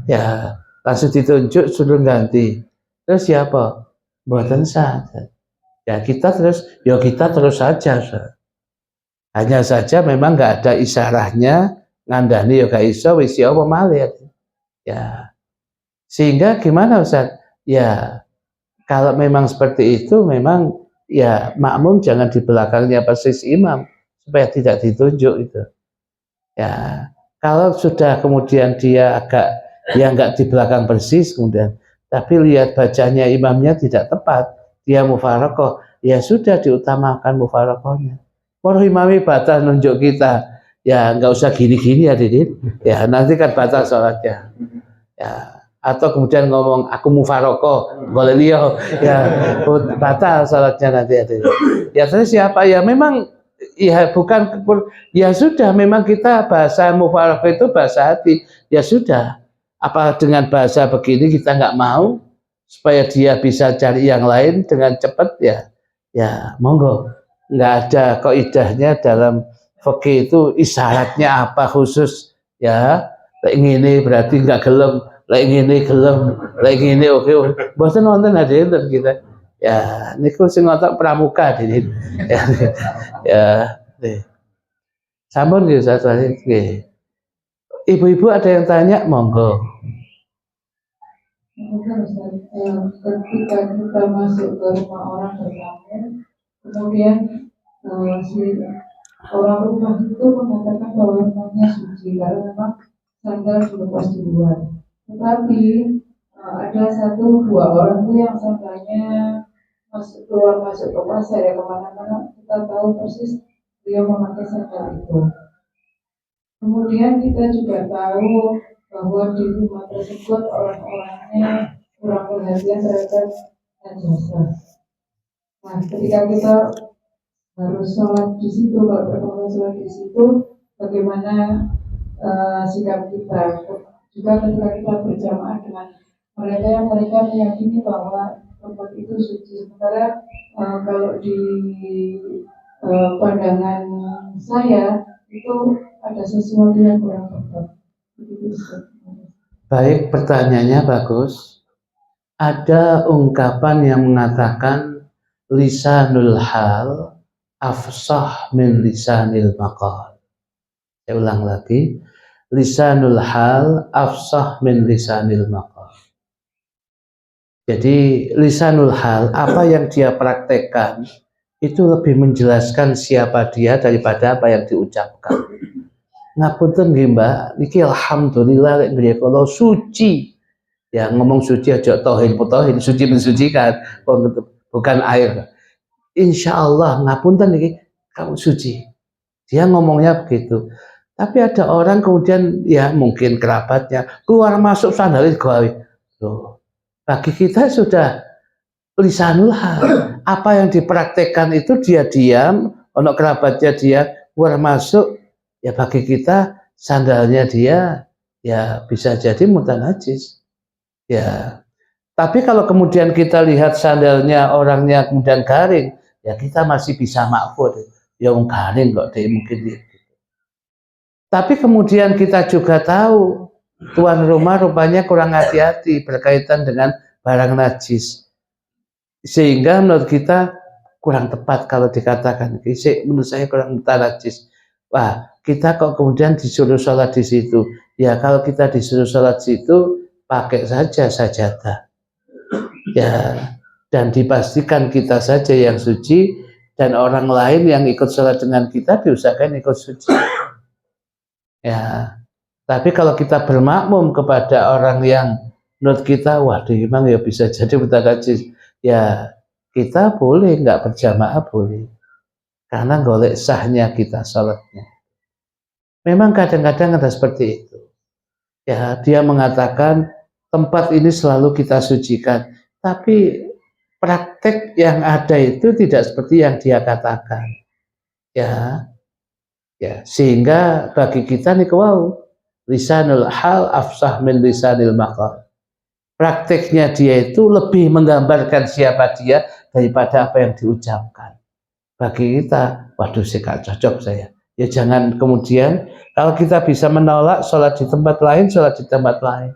ya langsung ditunjuk suruh ganti. Terus siapa? Buatan saja. Ya kita terus saja. Hanya saja memang nggak ada isyarahnya, ngandani ya gak iso wis apa malih. Ya. Sehingga gimana Ustaz? Ya kalau memang seperti itu, memang ya makmum jangan di belakangnya persis imam supaya tidak ditunjuk itu. Ya, kalau sudah kemudian dia agak ya nggak di belakang persis kemudian, tapi lihat bacanya imamnya tidak tepat, dia mufarokoh, ya sudah diutamakan mufarokohnya. Kalau imami batal nunjuk kita, ya nggak usah gini-gini ya Didin, ya nanti kan batal sholatnya. Ya, atau kemudian ngomong aku mufarokoh, boleh liyo, ya batal sholatnya nanti ya Didin. Ya terus siapa ya memang ya bukan ya sudah memang kita bahasa mufarokoh itu bahasa hati, ya sudah. Apa dengan bahasa begini kita nggak mau supaya dia bisa cari yang lain dengan cepat ya, ya monggo. Nggak ada kaidahnya dalam fikih itu isyaratnya apa khusus ya. Lek ngene berarti nggak gelem, lek ngene gelem, lek ngene oke. Bosen nonton ada enten kita. Ya niku sing ngotot pramuka ini. Ya, ya. Sampun nggih Ustaz nggih. Ibu-ibu ada yang tanya, monggo. Ketika kita masuk ke rumah orang bertamu, kemudian si orang rumah itu mengatakan bahwa rumahnya suci karena memang sandal dilepas duluan. Tetapi ada satu dua orang itu yang sandalnya masuk keluar masuk ke pasar ya kemana-mana, kita tahu persis dia memakai sandal itu. Kemudian kita juga tahu bahwa di rumah tersebut orang-orangnya kurang perhatian terhadap najasa. Nah, ketika kita harus sholat di situ, kalau berkenan sholat di situ, bagaimana sikap kita? Juga ketika kita berjamaah dengan mereka yang mereka meyakini bahwa tempat itu suci. Sementara kalau di pandangan saya itu ada sesuatu yang kurang tepat. Baik, pertanyaannya bagus. Ada ungkapan yang mengatakan lisanul hal afsah min lisanil maqal. Saya ulang lagi, lisanul hal afsah min lisanil maqal. Jadi lisanul hal, apa yang dia praktekkan itu lebih menjelaskan siapa dia daripada apa yang diucapkan. Ngapunten nggih Mbak, niki alhamdulillah lek nggih kalau suci. Ya ngomong suci aja tohin putohin, suci mensucikan, bukan air. Insya Allah ngapunten niki kamu suci. Dia ngomongnya begitu. Tapi ada orang kemudian ya mungkin kerabatnya keluar masuk sandalin gawe. Loh, bagi kita sudah lisanul hal. Apa yang dipraktekkan itu dia diam, ono kerabatnya dia keluar masuk. Ya bagi kita sandalnya dia ya bisa jadi mutanajis. Ya. Tapi kalau kemudian kita lihat sandalnya orangnya kemudian garing, ya kita masih bisa makfur. Ya garing kok dia mungkin dia. Tapi kemudian kita juga tahu tuan rumah rupanya kurang hati-hati berkaitan dengan barang najis. Sehingga menurut kita kurang tepat kalau dikatakan, menurut saya kurang najis. Wah, kita kok kemudian disuruh sholat di situ. Ya kalau kita disuruh sholat di situ, pakai saja sajadah. Ya, dan dipastikan kita saja yang suci dan orang lain yang ikut sholat dengan kita diusahakan ikut suci. Ya, tapi kalau kita bermakmum kepada orang yang menurut kita, waduh memang ya bisa jadi mutanajis. Ya, kita boleh nggak berjamaah boleh. Karena golek sahnya kita sholatnya. Memang kadang-kadang ada seperti itu. Ya, dia mengatakan tempat ini selalu kita sucikan. Tapi praktek yang ada itu tidak seperti yang dia katakan. Ya, ya sehingga bagi kita nih wow, lisanul hal afsah min lisanil maqal. Prakteknya dia itu lebih menggambarkan siapa dia daripada apa yang diucapkan. Bagi kita, waduh sih gak cocok saya. Ya jangan kemudian kalau kita bisa menolak sholat di tempat lain, sholat di tempat lain.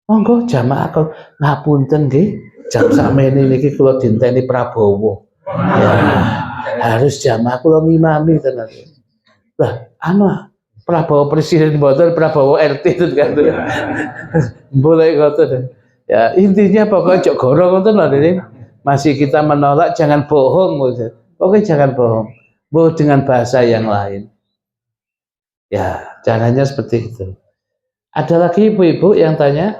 Monggo jamaah kalau ngapunten nggih, jam sakmene niki kula dinteni Prabowo. Ya, harus jamaah kula ngimami tenan. Lah, Prabowo presiden mboten Prabowo RT itu kan. Boleh ngoten. Ya, intinya pokoknya jok gorong ngoten lho ini. Masih kita menolak, jangan bohong. Oke, jangan bohong. Bohong dengan bahasa yang lain. Ya, caranya seperti itu. Ada lagi ibu-ibu yang tanya?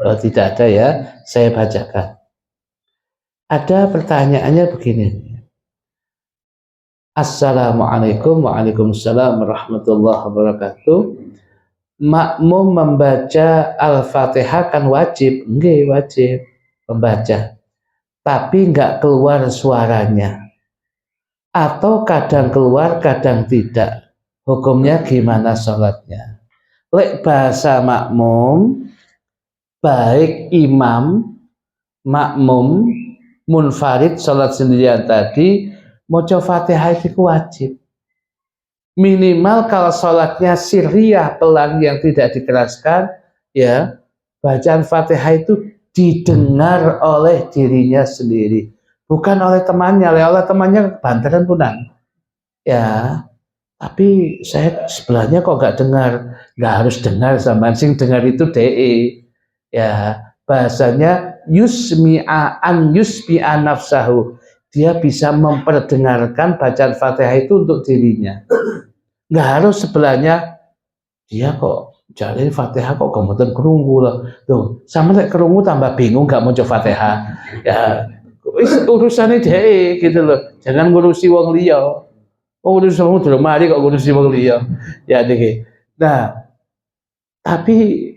Oh, tidak ada ya, saya bacakan. Ada pertanyaannya begini. Assalamualaikum waalaikumsalam warahmatullahi wabarakatuh. Makmum membaca Al-Fatihah kan wajib? Enggak, wajib membaca. Tapi enggak keluar suaranya. Atau kadang keluar, kadang tidak. Hukumnya gimana sholatnya? Lek bahasa makmum, baik imam, makmum, munfarid, sholat sendirian tadi, maca Fatihah itu wajib. Minimal kalau sholatnya sirriyah, pelan yang tidak dikeraskan, ya bacaan Fatihah itu didengar oleh dirinya sendiri, bukan oleh temannya. Oleh temannya bantaran punan. Ya, tapi saya sebelahnya kok nggak dengar. Nggak harus dengar, sama sing dengar itu DE. Ya, bahasanya yusmi'a an yusmi'a nafsahu. Dia bisa memperdengarkan bacaan Fatihah itu untuk dirinya. Nggak harus sebelahnya, dia kok jalin Fatihah kok kemudian kerungu lah. Tuh, sama lek kerungu tambah bingung nggak mau coba Fatihah. Ya, urusannya DE gitu loh. Jangan ngurusi wong liya. Oh, udah sama udah mari kok ngurusi wong liya. Ya deh. Nah, tapi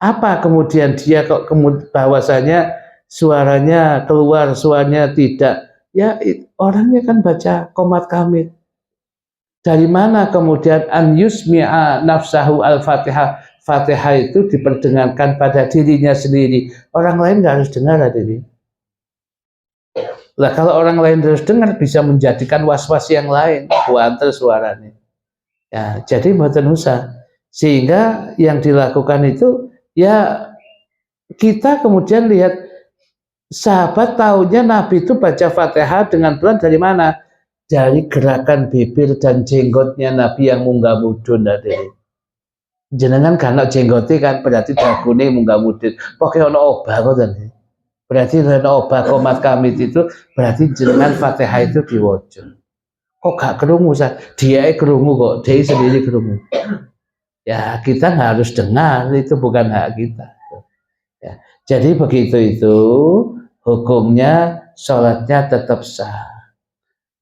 apa kemudian dia kok bahwasanya suaranya keluar, suaranya tidak? Ya orangnya kan baca qomat kamit. Dari mana kemudian an yusmi'a nafsahu al-Fatihah? Fatihah itu diperdengarkan pada dirinya sendiri. Orang lain nggak harus dengar ini. Lah kalau orang lain harus dengar bisa menjadikan was-was yang lain buantar suaranya. Ya, jadi mboten usah. Sehingga yang dilakukan itu ya kita kemudian lihat sahabat tahunya Nabi itu baca Fatihah dengan pelan dari mana? Dari gerakan bibir dan jenggotnya Nabi yang munggah mudun tadi. Jenengan kan jenggotnya kan berarti dagune munggah mudun. Pokoke ono obah ngoten. Berarti ono obah qomat kamit itu berarti jenengan Fatihah itu diwaca. Kok gak kerungu sah? Dia kerungu kok, dia sendiri kerungu. Ya kita nggak harus dengar, itu bukan hak kita. Ya, jadi begitu itu hukumnya sholatnya tetap sah.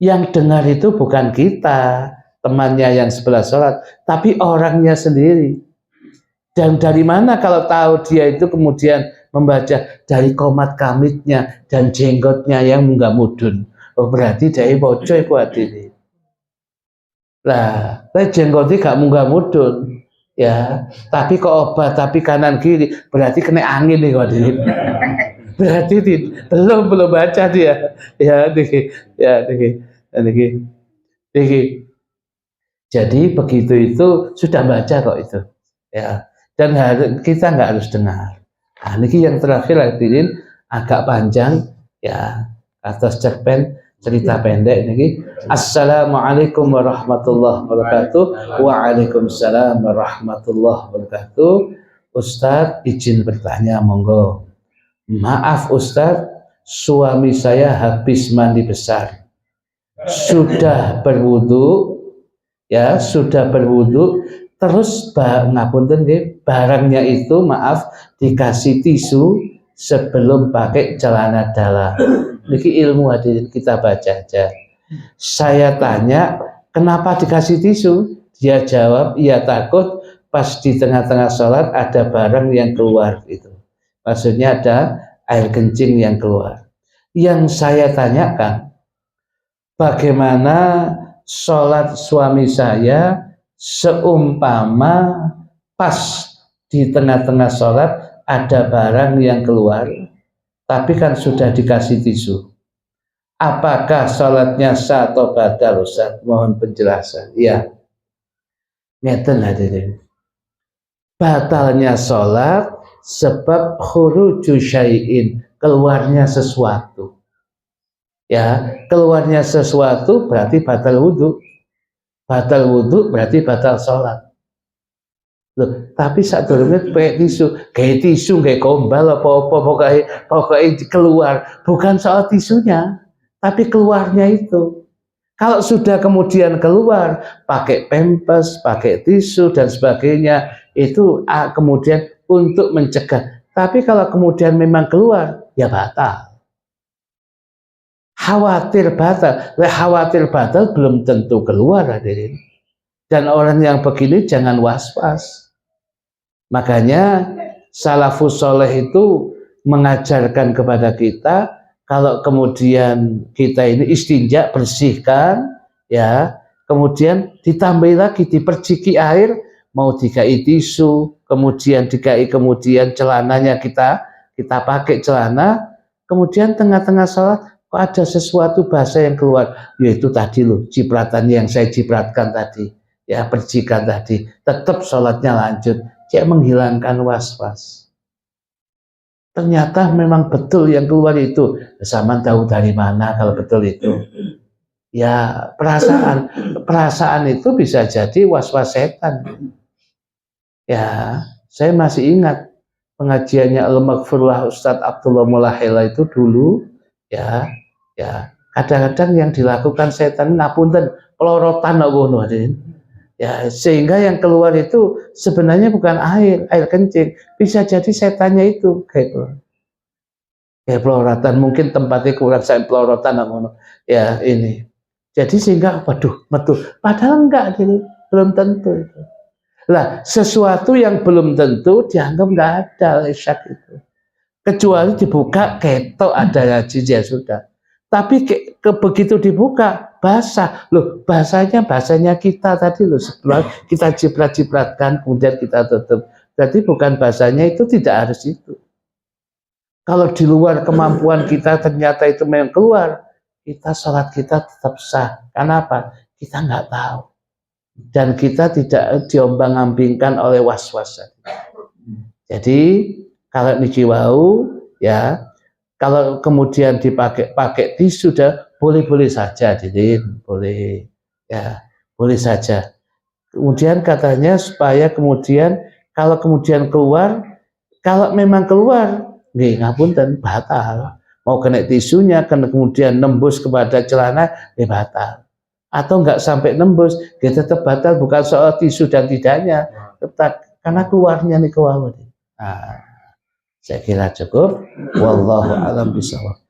Yang dengar itu bukan kita, temannya yang sebelah sholat, tapi orangnya sendiri. Dan dari mana kalau tahu dia itu kemudian membaca dari qomat kamitnya dan jenggotnya yang munggah mudun. Oh berarti dia bocor kuat ini. Lah, jenggotnya gak munggah mudun. Ya, tapi kok obat tapi kanan kiri berarti kena angin nih kok ini. Berarti belum baca dia. Ya, jadi begitu itu sudah baca kok itu. Ya, dan kita nggak harus dengar. Nah, ini yang terakhir hadirin agak panjang ya atas cerpen cerita pendek ini. Assalamualaikum warahmatullahi wabarakatuh. Waalaikumsalam warahmatullahi wabarakatuh. Ustadz izin bertanya monggo. Maaf Ustadz, suami saya habis mandi besar. Sudah berwudu ya, sudah berwudu terus ngapunten nggih, barangnya itu maaf dikasih tisu sebelum pakai celana dalam. Niki ilmu hadirin kita baca aja. Saya tanya, kenapa dikasih tisu? Dia jawab, ia takut pas di tengah-tengah sholat ada barang yang keluar itu. Maksudnya ada air kencing yang keluar. Yang saya tanyakan, bagaimana sholat suami saya seumpama pas di tengah-tengah sholat ada barang yang keluar, tapi kan sudah dikasih tisu. Apakah sholatnya sah atau batal Ustaz? Mohon penjelasan. Ya, ngeten hadirin. Batalnya sholat sebab khuruju syai'in, keluarnya sesuatu. Ya, keluarnya sesuatu berarti batal wudhu. Batal wudhu berarti batal sholat. Loh, tapi saat durungnya pakai tisu, kayak gombal apa-apa, pokoknya keluar. Bukan soal tisunya, tapi keluarnya itu. Kalau sudah kemudian keluar, pakai pempes, pakai tisu dan sebagainya, itu kemudian untuk mencegah. Tapi kalau kemudian memang keluar, ya batal. Khawatir batal belum tentu keluar, hadirin. Dan orang yang begini jangan was-was. Makanya salafus soleh itu mengajarkan kepada kita, kalau kemudian kita ini istinja, bersihkan, ya, kemudian ditambah lagi, diperciki air, mau dikai tisu, kemudian dikai, kemudian celananya kita pakai celana, kemudian tengah-tengah sholat kok ada sesuatu bahasa yang keluar, yaitu tadi loh, cipratan yang saya cipratkan tadi, ya, percikan tadi, tetap sholatnya lanjut, dia menghilangkan was-was. Ternyata memang betul yang keluar itu. Zaman tahu dari mana kalau betul itu? Ya, perasaan itu bisa jadi was-was setan. Ya, saya masih ingat pengajiannya Al-Maghfurlah Ustadz Abdullah Mulahela itu dulu, ya, kadang-kadang yang dilakukan setan ngapunten pelorotan ngono, ya, sehingga yang keluar itu sebenarnya bukan air kencing, bisa jadi setannya itu kayak pelorotan, mungkin tempatnya kurang saya pelorotan, ya ini. Jadi sehingga waduh metu, padahal enggak, jadi belum tentu itu. Lah, sesuatu yang belum tentu dianggap enggak ada isyak itu. Kecuali dibuka ketok ada ya sudah. Tapi begitu dibuka basah, loh, bahasanya kita tadi loh, setelah kita ciprat-cipratkan kemudian kita tutup. Jadi bukan bahasanya itu, tidak harus itu. Kalau di luar kemampuan kita ternyata itu memang keluar, kita sholat kita tetap sah. Kenapa? Kita nggak tahu. Dan kita tidak diombang-ambingkan oleh was-was. Jadi kalau niki wau, ya, kalau kemudian pakai tisu sudah boleh-boleh saja, jadi boleh, ya, boleh saja. Kemudian katanya supaya kemudian kalau kemudian keluar, kalau memang keluar, nggih ngapunten batal. Mau kena tisunya, kena kemudian nembus kepada celana, batal. Atau enggak sampai nembus, dia tetap batal, bukan soal tisu dan tidaknya, tetap karena keluarnya nih kewawat. Nah, saya kira cukup. Wallahu a'lam bishawab.